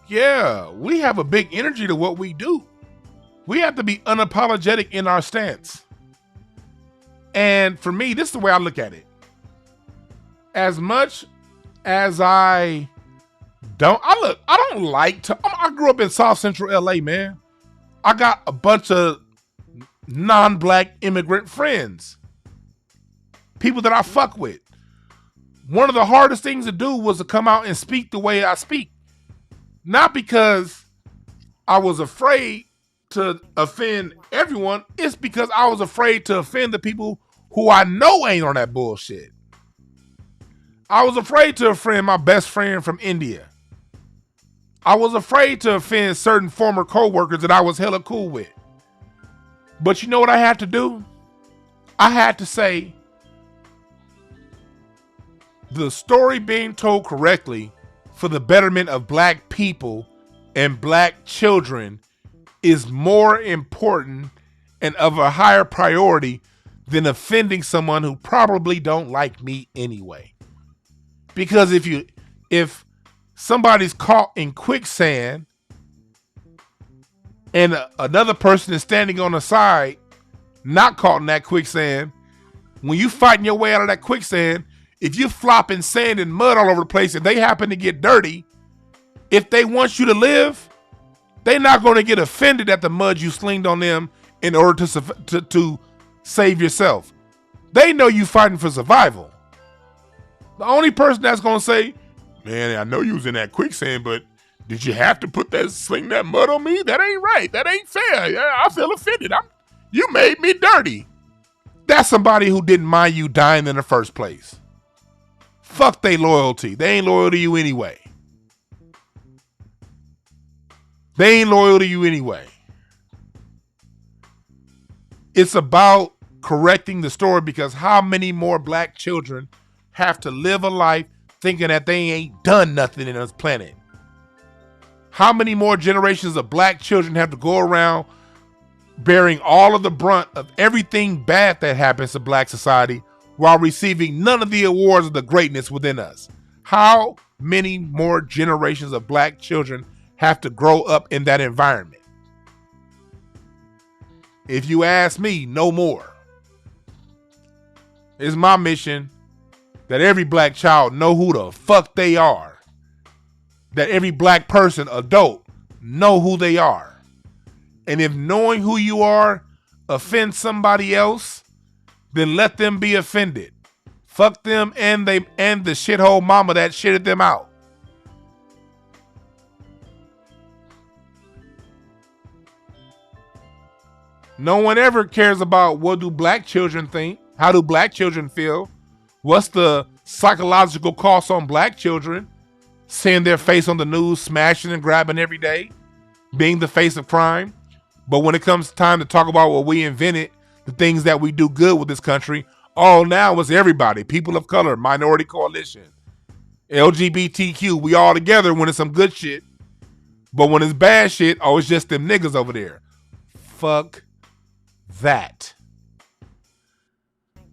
Yeah, we have a big energy to what we do. We have to be unapologetic in our stance. And for me, this is the way I look at it. As much as I don't like to, I grew up in South Central LA, man. I got a bunch of non-black immigrant friends. People that I fuck with. One of the hardest things to do was to come out and speak the way I speak. Not because I was afraid to offend everyone. It's because I was afraid to offend the people who I know ain't on that bullshit. I was afraid to offend my best friend from India. I was afraid to offend certain former co-workers that I was hella cool with. But you know what I had to do? I had to say, the story being told correctly for the betterment of black people and black children is more important and of a higher priority than offending someone who probably don't like me anyway. Because if somebody's caught in quicksand and another person is standing on the side, not caught in that quicksand, when you fighting your way out of that quicksand, if you're flopping sand and mud all over the place and they happen to get dirty, if they want you to live, they're not going to get offended at the mud you slinged on them in order to save yourself. They know you fighting for survival. The only person that's going to say, man, I know you was in that quicksand, but did you have to sling that mud on me? That ain't right. That ain't fair. I feel offended. You made me dirty. That's somebody who didn't mind you dying in the first place. Fuck they loyalty. They ain't loyal to you anyway. They ain't loyal to you anyway. It's about correcting the story, because how many more black children have to live a life thinking that they ain't done nothing in this planet? How many more generations of black children have to go around bearing all of the brunt of everything bad that happens to black society while receiving none of the awards of the greatness within us? How many more generations of black children have to grow up in that environment? If you ask me, no more. It's my mission that every black child know who the fuck they are. That every black person, adult, know who they are. And if knowing who you are offends somebody else, then let them be offended. Fuck them and the shithole mama that shitted them out. No one ever cares about what do black children think. How do black children feel? What's the psychological cost on black children? Seeing their face on the news, smashing and grabbing every day, being the face of crime. But when it comes time to talk about what we invented, the things that we do good with this country, all now is everybody. People of color, minority coalition, LGBTQ, we all together when it's some good shit. But when it's bad shit, oh, it's just them niggas over there. Fuck that.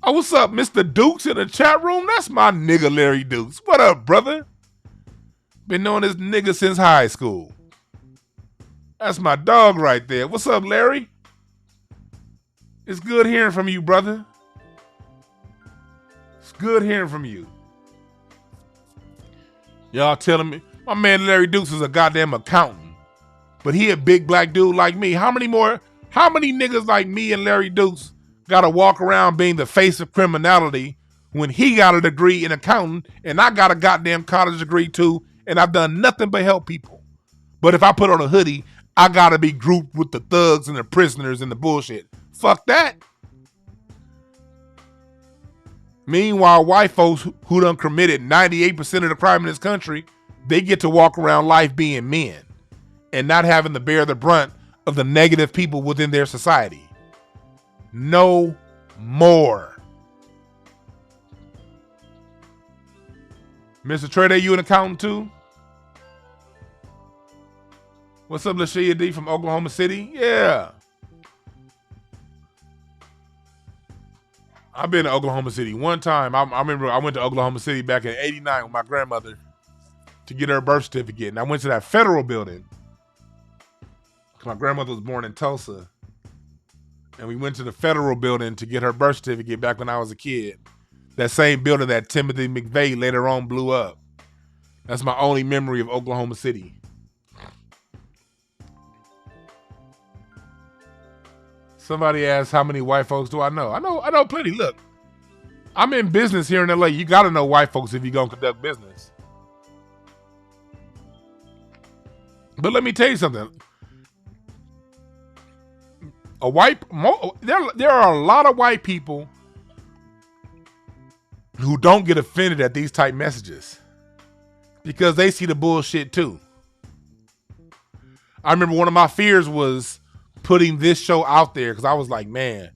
Oh, what's up, Mr. Dukes in the chat room? That's my nigga, Larry Dukes. What up, brother? Been knowing this nigga since high school. That's my dog right there. What's up, Larry? It's good hearing from you, brother. It's good hearing from you. Y'all telling me my man Larry Dukes is a goddamn accountant, but he a big black dude like me. How many niggas like me and Larry Dukes gotta walk around being the face of criminality when he got a degree in accounting and I got a goddamn college degree too, and I've done nothing but help people. But if I put on a hoodie, I gotta be grouped with the thugs and the prisoners and the bullshit. Fuck that. Meanwhile, white folks who done committed 98% of the crime in this country, they get to walk around life being men and not having to bear the brunt of the negative people within their society. No more. Mr. Trey, you an accountant too? What's up, Lashia D from Oklahoma City? Yeah. I've been to Oklahoma City one time. I remember I went to Oklahoma City back in '89 with my grandmother to get her birth certificate. And I went to that federal building. My grandmother was born in Tulsa. And we went to the federal building to get her birth certificate back when I was a kid. That same building that Timothy McVeigh later on blew up. That's my only memory of Oklahoma City. Somebody asked, how many white folks do I know? I know plenty. Look, I'm in business here in LA. You got to know white folks if you're going to conduct business. But let me tell you something. There are a lot of white people who don't get offended at these type messages because they see the bullshit too. I remember one of my fears was putting this show out there because I was like, man,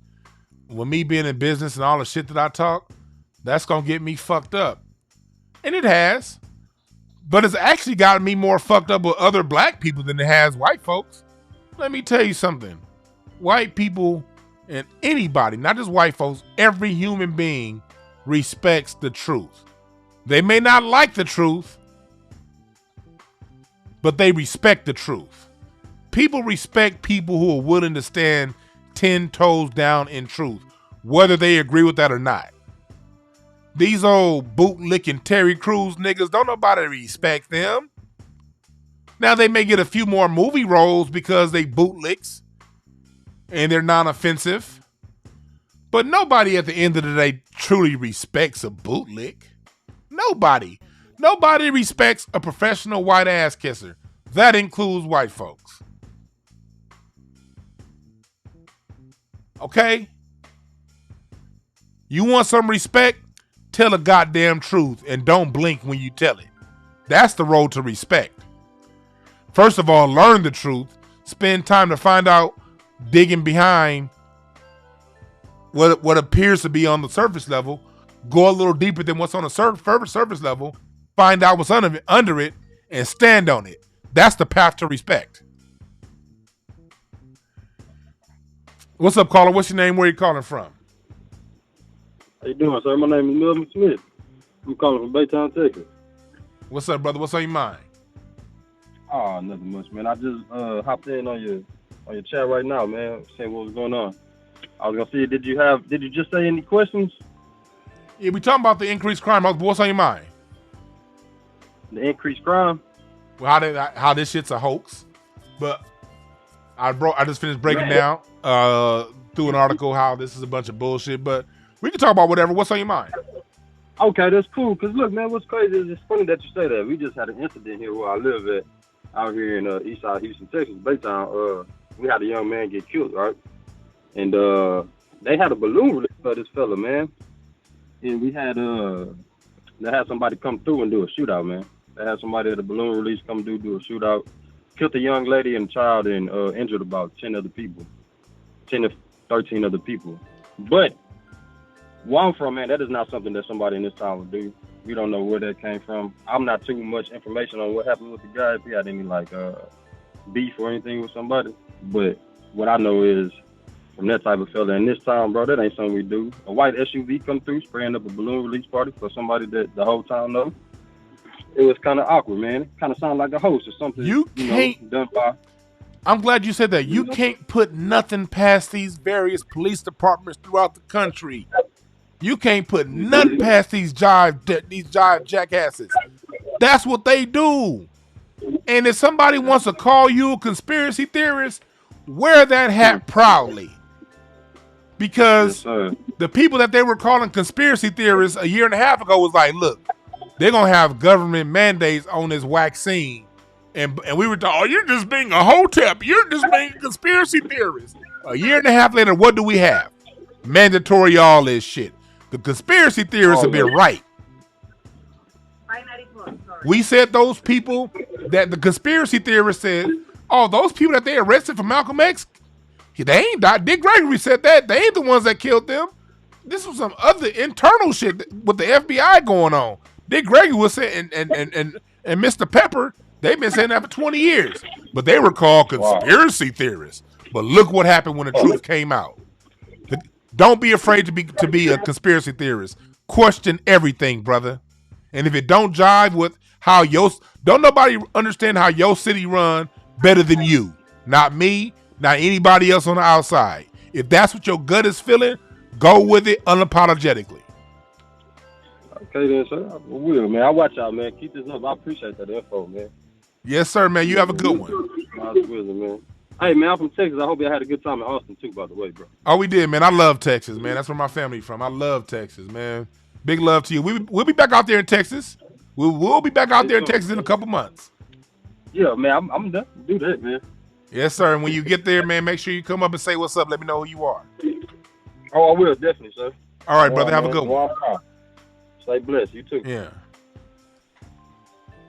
with me being in business and all the shit that I talk, that's going to get me fucked up. And it has. But it's actually gotten me more fucked up with other black people than it has white folks. Let me tell you something. White people and anybody, not just white folks, every human being respects the truth. They may not like the truth, but they respect the truth. People respect people who are willing to stand 10 toes down in truth, whether they agree with that or not. These old boot-licking Terry Crews niggas, don't nobody respect them. Now they may get a few more movie roles because they bootlicks and they're non-offensive, but nobody at the end of the day truly respects a bootlick. Nobody. Nobody respects a professional white ass kisser. That includes white folks. Okay? You want some respect? Tell the goddamn truth and don't blink when you tell it. That's the road to respect. First of all, learn the truth. Spend time to find out, digging behind what appears to be on the surface level. Go a little deeper than what's on the surface level. Find out what's under it and stand on it. That's the path to respect. What's up, caller? What's your name? Where you calling from? How you doing, sir? My name is Melvin Smith. I'm calling from Baytown, Texas. What's up, brother? What's on your mind? Oh, nothing much, man. I just hopped in on your chat right now, man. Seeing what was going on. I was gonna see, did you just say any questions? Yeah, we talking about the increased crime. What's on your mind? The increased crime? Well, how this shit's a hoax, but I just finished breaking down through an article how this is a bunch of bullshit, but we can talk about whatever. What's on your mind? Okay, that's cool. Cause look, man, what's crazy is it's funny that you say that. We just had an incident here where I live at, out here in Eastside Houston, Texas, Baytown. We had a young man get killed, right? And they had a balloon release for this fella, man. And we had they had somebody come through and do a shootout, man. They had somebody at a balloon release come do a shootout, killed a young lady and child, and injured about 10 to 13 other people. But where I'm from, man, that is not something that somebody in this town would do. We don't know where that came from. I'm not too much information on what happened with the guy, if he had any beef or anything with somebody. But what I know is, I'm that type of fella. And this time, bro, that ain't something we do. A white SUV come through, spraying up a balloon release party for somebody that the whole town knows. It was kind of awkward, man. It kind of sounded like a host or something. You can't. Done by. I'm glad you said that. You can't put nothing past these various police departments throughout the country. You can't put nothing past these jive jackasses. That's what they do. And if somebody wants to call you a conspiracy theorist, wear that hat proudly. Because the people that they were calling conspiracy theorists a year and a half ago was like, look, they're going to have government mandates on this vaccine. And we were talking, oh, you're just being a hotep. You're just being a conspiracy theorist. A year and a half later, what do we have? Mandatory all this shit. The conspiracy theorists have been right. We said those people that the conspiracy theorists said, oh, those people that they arrested for Malcolm X, they ain't died. Dick Gregory said that. They ain't the ones that killed them. This was some other internal shit with the FBI going on. Dick Gregory was saying, and Mr. Pepper, they've been saying that for 20 years. But they were called conspiracy theorists. But look what happened when the truth came out. Don't be afraid to be a conspiracy theorist. Question everything, brother. And if it don't jive with how don't nobody understand how your city run better than you. Not me, not anybody else on the outside. If that's what your gut is feeling, go with it unapologetically. Okay then, sir. I will, man. I watch out, man. Keep this up. I appreciate that info, man. Yes, sir, man. You have a good one. Man. Hey, man, I'm from Texas. I hope you had a good time in Austin, too, by the way, bro. Oh, we did, man. I love Texas, man. That's where my family's from. I love Texas, man. Big love to you. We'll be back out there in Texas. We'll be back out there in Texas in a couple months. Yeah, man. I'm done. Do that, man. Yes, sir. And when you get there, man, make sure you come up and say what's up. Let me know who you are. Oh, I will, definitely, sir. All right, brother. Have a good one. Stay blessed. You too. Yeah.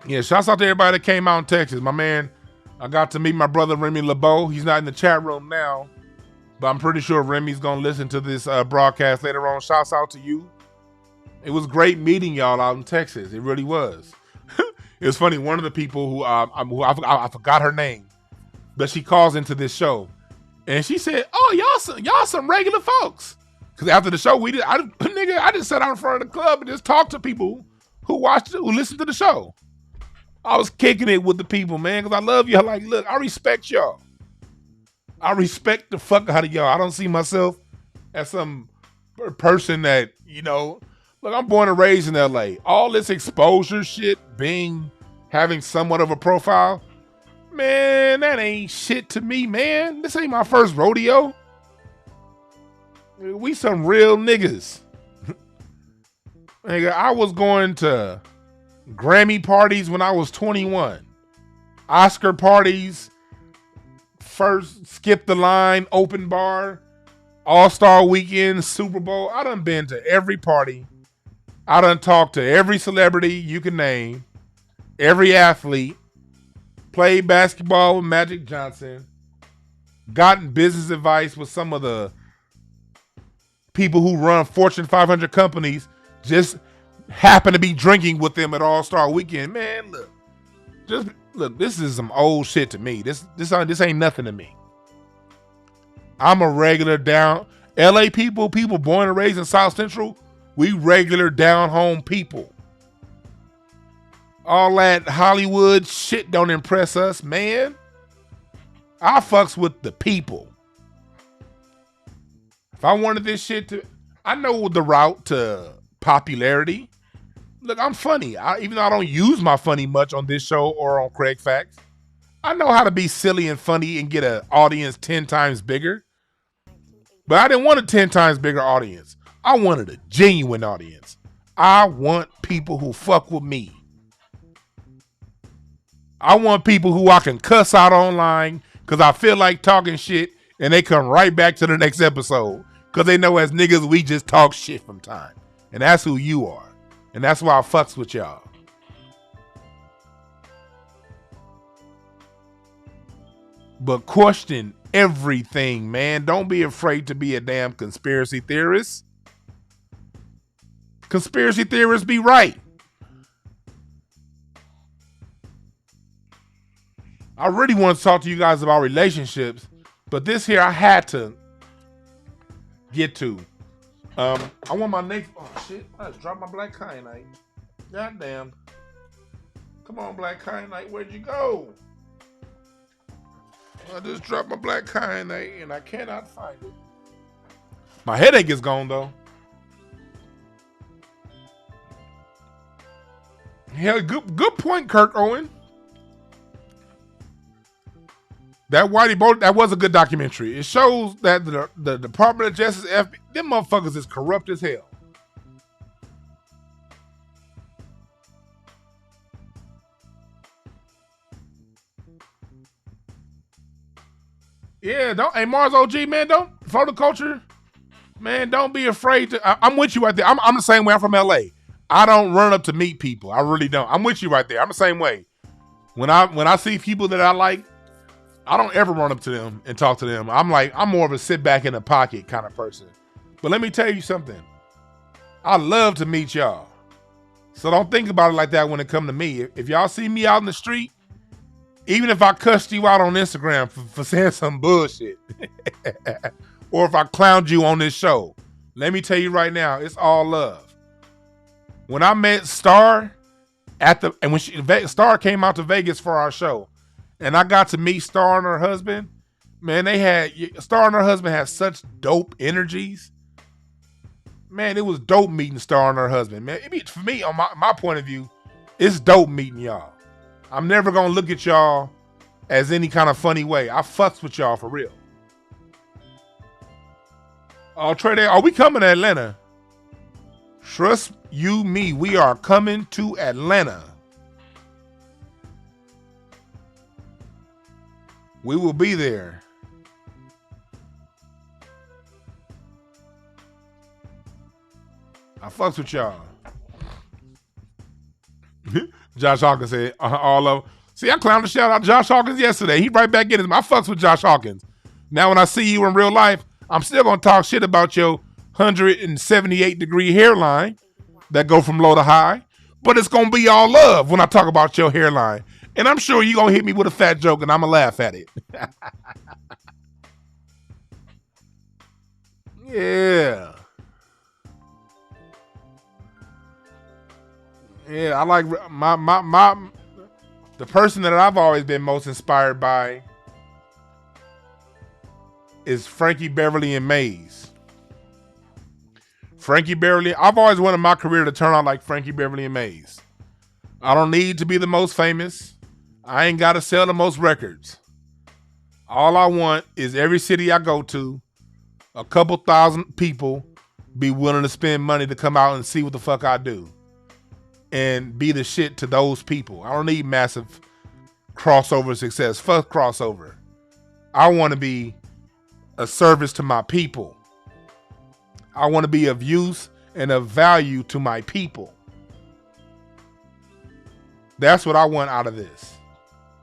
Yeah, shouts out to everybody that came out in Texas. My man, I got to meet my brother Remy LeBeau. He's not in the chat room now, but I'm pretty sure Remy's going to listen to this broadcast later on. Shouts out to you. It was great meeting y'all out in Texas. It really was. It was funny. One of the people who I forgot her name, but she calls into this show, and she said, "Oh, y'all some regular folks." Because after the show, I just sat out in front of the club and just talked to people who listened to the show. I was kicking it with the people, man, because I love y'all. Like, look, I respect y'all. I respect the fuck out of y'all. I don't see myself as some person that, look, I'm born and raised in LA. All this exposure shit, having somewhat of a profile, man, that ain't shit to me, man. This ain't my first rodeo. We some real niggas. Nigga, I was going to Grammy parties when I was 21. Oscar parties, first skip the line, open bar, All-Star Weekend, Super Bowl. I done been to every party. I done talked to every celebrity you can name, every athlete, played basketball with Magic Johnson, gotten business advice with some of the people who run Fortune 500 companies, just happen to be drinking with them at All-Star Weekend. Man, look, this is some old shit to me. This ain't nothing to me. I'm a regular down LA people born and raised in South Central. We regular down home people. All that Hollywood shit don't impress us, man. I fucks with the people. If I wanted this shit I know the route to popularity. Look, I'm funny. Even though I don't use my funny much on this show or on Craig Facts, I know how to be silly and funny and get an audience 10 times bigger. But I didn't want a 10 times bigger audience. I wanted a genuine audience. I want people who fuck with me. I want people who I can cuss out online because I feel like talking shit and they come right back to the next episode because they know as niggas we just talk shit from time. And that's who you are. And that's why I fucks with y'all. But question everything, man. Don't be afraid to be a damn conspiracy theorist. Conspiracy theorists be right. I really want to talk to you guys about relationships, but this here I had to get to. I want my next. Oh shit! I just dropped my black kyanite. Goddamn! Come on, black kyanite. Where'd you go? I just dropped my black kyanite and I cannot find it. My headache is gone though. Yeah, good point, Kirk Owen. That Whitey Bolt, that was a good documentary. It shows that the Department of Justice, FBI, them motherfuckers is corrupt as hell. Yeah, hey Mars OG, man, don't photo culture, man, don't be afraid to. I'm with you right there. I'm the same way. I'm from LA. I don't run up to meet people. I really don't. I'm with you right there. I'm the same way. When I see people that I like, I don't ever run up to them and talk to them. I'm more of a sit back in the pocket kind of person. But let me tell you something. I love to meet y'all. So don't think about it like that when it come to me. If y'all see me out in the street, even if I cussed you out on Instagram for saying some bullshit, or if I clowned you on this show, let me tell you right now, it's all love. When I met Star when Star came out to Vegas for our show, and I got to meet Star and her husband, man, Star and her husband had such dope energies. Man, it was dope meeting Star and her husband, man. For me, on my point of view, it's dope meeting y'all. I'm never going to look at y'all as any kind of funny way. I fucks with y'all for real. Oh, Trey, are we coming to Atlanta? Trust you, me. We are coming to Atlanta. We will be there. I fucks with y'all. Josh Hawkins said, all of them. See, I clowned the shit out of Josh Hawkins yesterday. He right back in it. I fucks with Josh Hawkins. Now when I see you in real life, I'm still going to talk shit about your 178-degree hairline that go from low to high. But it's going to be all love when I talk about your hairline. And I'm sure you're going to hit me with a fat joke and I'm going to laugh at it. Yeah. Yeah, I like the person that I've always been most inspired by is Frankie Beverly and Maze. Frankie Beverly, I've always wanted my career to turn out like Frankie Beverly and Maze. I don't need to be the most famous. I ain't got to sell the most records. All I want is every city I go to, a couple thousand people be willing to spend money to come out and see what the fuck I do. And be the shit to those people. I don't need massive crossover success. Fuck crossover. I want to be a service to my people. I want to be of use and of value to my people. That's what I want out of this.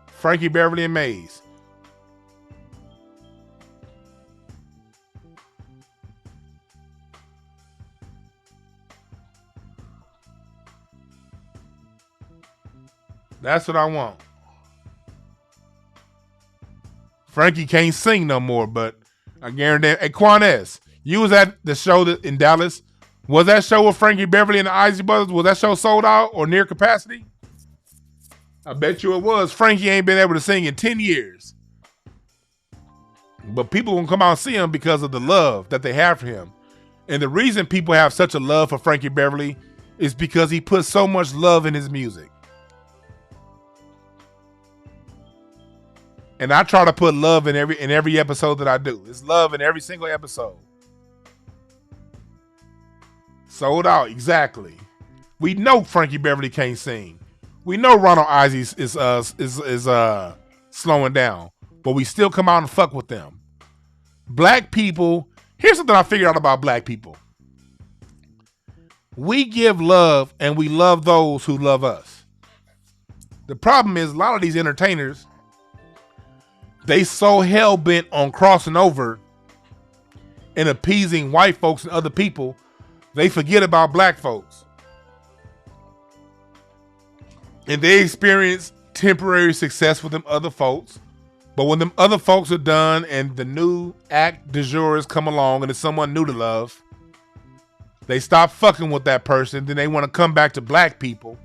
Frankie Beverly and Maze. That's what I want. Frankie can't sing no more, but I guarantee. Hey, Quanez, you was at the show in Dallas. Was that show with Frankie Beverly and the Isley Brothers? Was that show sold out or near capacity? I bet you it was. Frankie ain't been able to sing in 10 years. But people gonna come out and see him because of the love that they have for him. And the reason people have such a love for Frankie Beverly is because he puts so much love in his music. And I try to put love in every episode that I do. It's love in every single episode. Sold out, exactly. We know Frankie Beverly can't sing. We know Ronald Isley is slowing down, but we still come out and fuck with them. Black people, here's something I figured out about black people. We give love and we love those who love us. The problem is a lot of these entertainers, they so hell-bent on crossing over and appeasing white folks and other people, they forget about black folks. And they experience temporary success with them other folks, But when them other folks are done and the new act du jour has come along and it's someone new to love, they stop fucking with that person. Then they want to come back to black people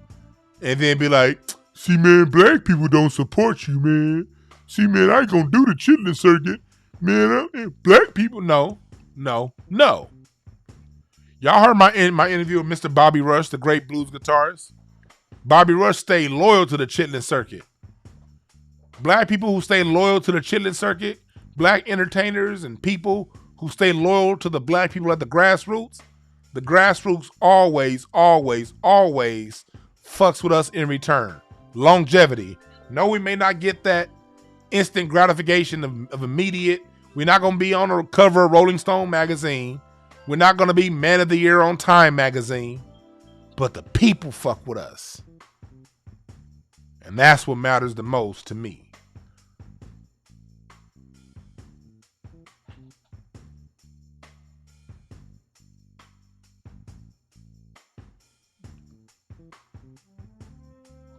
and then be like, see, man, black people don't support you, man. See, man, I ain't going to do the chitlin circuit. Man, black people, no. Y'all heard my interview with Mr. Bobby Rush, the great blues guitarist. Bobby Rush stayed loyal to the chitlin circuit. Black people who stay loyal to the chitlin circuit, black entertainers and people who stay loyal to the black people at the grassroots always fucks with us in return. Longevity. No, we may not get that instant gratification of immediate. We're not going to be on the cover of Rolling Stone magazine. We're not going to be Man of the Year on Time magazine. But the people fuck with us. And that's what matters the most to me.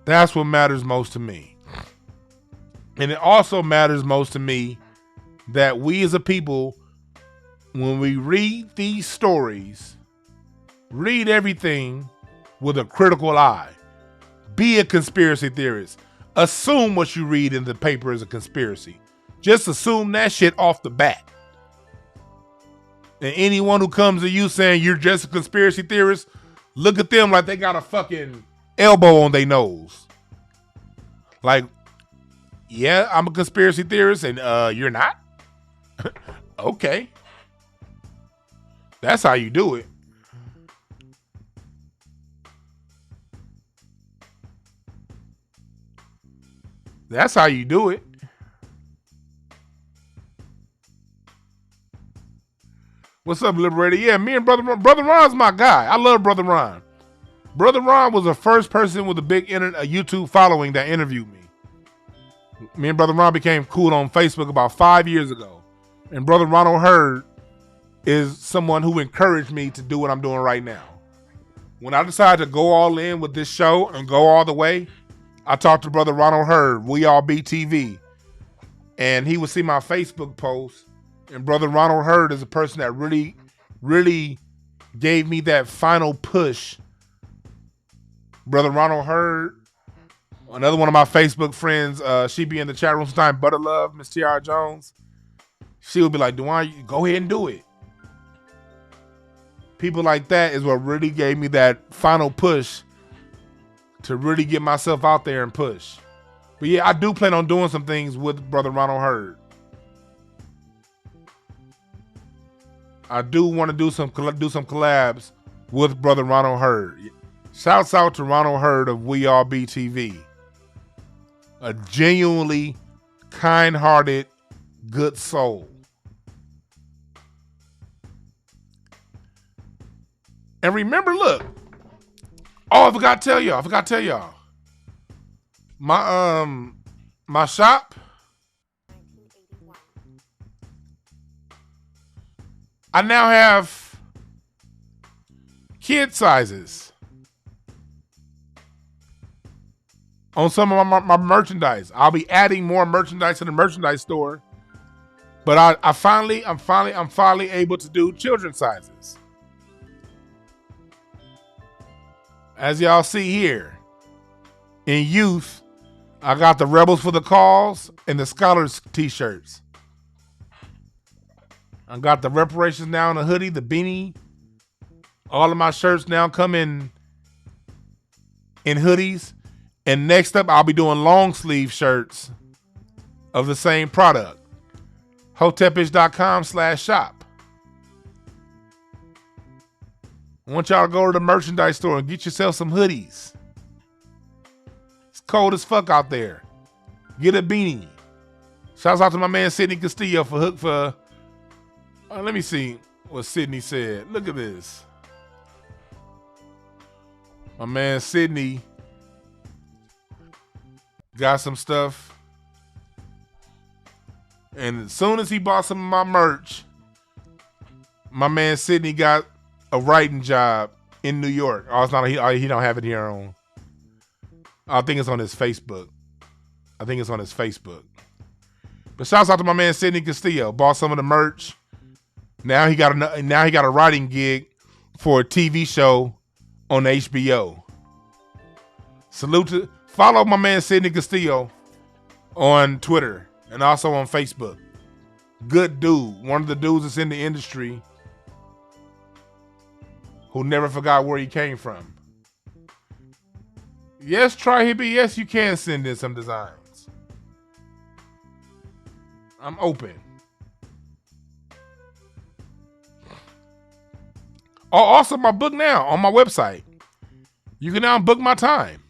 That's what matters most to me. And it also matters most to me that we as a people, when we read these stories, read everything with a critical eye. Be a conspiracy theorist. Assume what you read in the paper is a conspiracy. Just assume that shit off the bat. And anyone who comes to you saying you're just a conspiracy theorist, look at them like they got a fucking elbow on their nose. Like, yeah, I'm a conspiracy theorist and you're not? Okay. That's how you do it. That's how you do it. What's up, Liberator? Yeah, me and Brother Ron's my guy. I love Brother Ron. Brother Ron was the first person with a big YouTube following that interviewed me. Me and Brother Ron became cool on Facebook about 5 years ago. And Brother Ronald Hurd is someone who encouraged me to do what I'm doing right now. When I decided to go all in with this show and go all the way, I talked to Brother Ronald Hurd, We All BTV, and he would see my Facebook post. And Brother Ronald Hurd is a person that really, really gave me that final push. Brother Ronald Hurd, another one of my Facebook friends, she be in the chat room sometimes, Butter Love, Miss T.R. Jones. She would be like, Dwan, go ahead and do it. People like that is what really gave me that final push to really get myself out there and push. But yeah, I do plan on doing some things with Brother Ronald Hurd. I do want to do some collabs with Brother Ronald Hurd. Shouts out to Ronald Hurd of We All BTV. A genuinely kind-hearted, good soul. And remember, look. Oh, I forgot to tell y'all. My shop. I now have kid sizes on some of my merchandise. I'll be adding more merchandise to the merchandise store, but I'm finally able to do children's sizes. As y'all see here, in youth, I got the Rebels for the Cause and the Scholars t-shirts. I got the reparations now in the hoodie, the beanie. All of my shirts now come in hoodies. And next up, I'll be doing long sleeve shirts of the same product. Hotepish.com/shop. I want y'all to go to the merchandise store and get yourself some hoodies. It's cold as fuck out there. Get a beanie. Shouts out to my man Sidney Castillo for let me see what Sidney said. Look at this. My man Sidney got some stuff. And as soon as he bought some of my merch, my man Sidney got a writing job in New York. Oh, it's not. He don't have it here on. I think it's on his Facebook. But shouts out to my man Sidney Castillo. Bought some of the merch. Now he got a writing gig for a TV show on HBO. Follow my man Sidney Castillo on Twitter and also on Facebook. Good dude. One of the dudes that's in the industry who never forgot where he came from. Yes, Tri-Hippie, yes, you can send in some designs. I'm open. Oh, also my book now on my website. You can now book my time.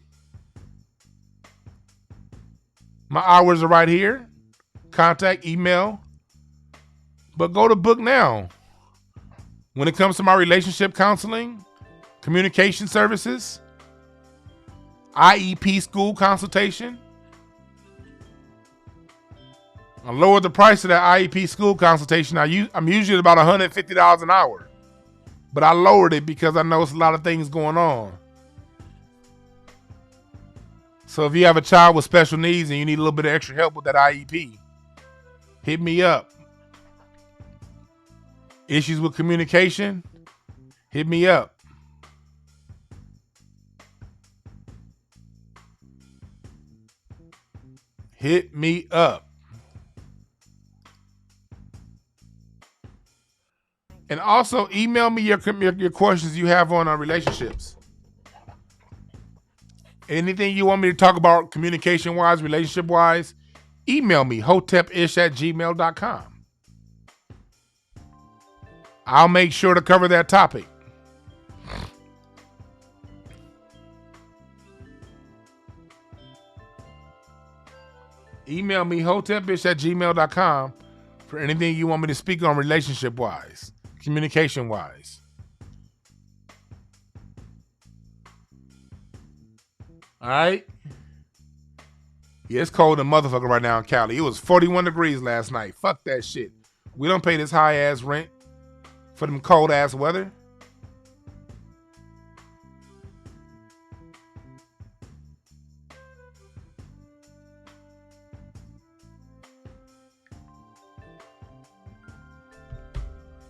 My hours are right here. Contact, email. But go to book now. When it comes to my relationship counseling, communication services, IEP school consultation, I lowered the price of that IEP school consultation. I'm usually at about $150 an hour. But I lowered it because I know it's a lot of things going on. So if you have a child with special needs and you need a little bit of extra help with that IEP, hit me up. Issues with communication, hit me up. Hit me up. And also email me your questions you have on relationships. Anything you want me to talk about communication-wise, relationship-wise, email me, hotepish@gmail.com. I'll make sure to cover that topic. Email me, hotepish@gmail.com for anything you want me to speak on relationship-wise, communication-wise. All right? Yeah, it's cold and motherfucker right now in Cali. It was 41 degrees last night. Fuck that shit. We don't pay this high-ass rent for them cold-ass weather.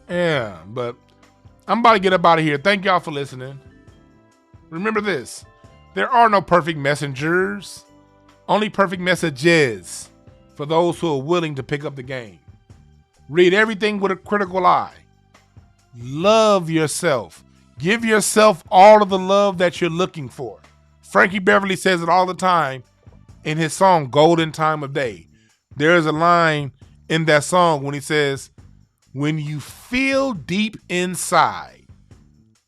Yeah, but I'm about to get up out of here. Thank y'all for listening. Remember this. There are no perfect messengers, only perfect messages for those who are willing to pick up the game. Read everything with a critical eye. Love yourself. Give yourself all of the love that you're looking for. Frankie Beverly says it all the time in his song, Golden Time of Day. There is a line in that song when he says, when you feel deep inside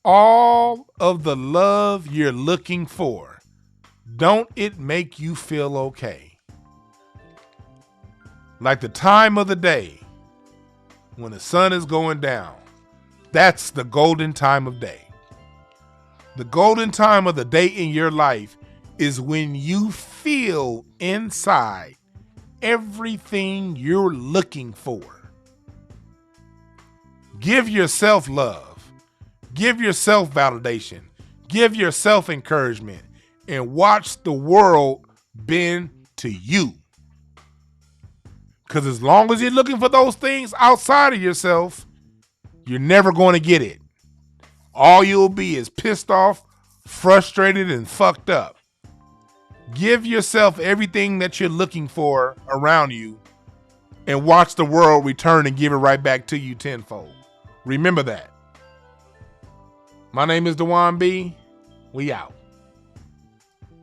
all of the love you're looking for, don't it make you feel okay? Like the time of the day when the sun is going down. That's the golden time of day. The golden time of the day in your life is when you feel inside everything you're looking for. Give yourself love. Give yourself validation. Give yourself encouragement. And watch the world bend to you. Because as long as you're looking for those things outside of yourself, you're never going to get it. All you'll be is pissed off, frustrated, and fucked up. Give yourself everything that you're looking for around you and watch the world return and give it right back to you tenfold. Remember that. My name is Dwan B. We out.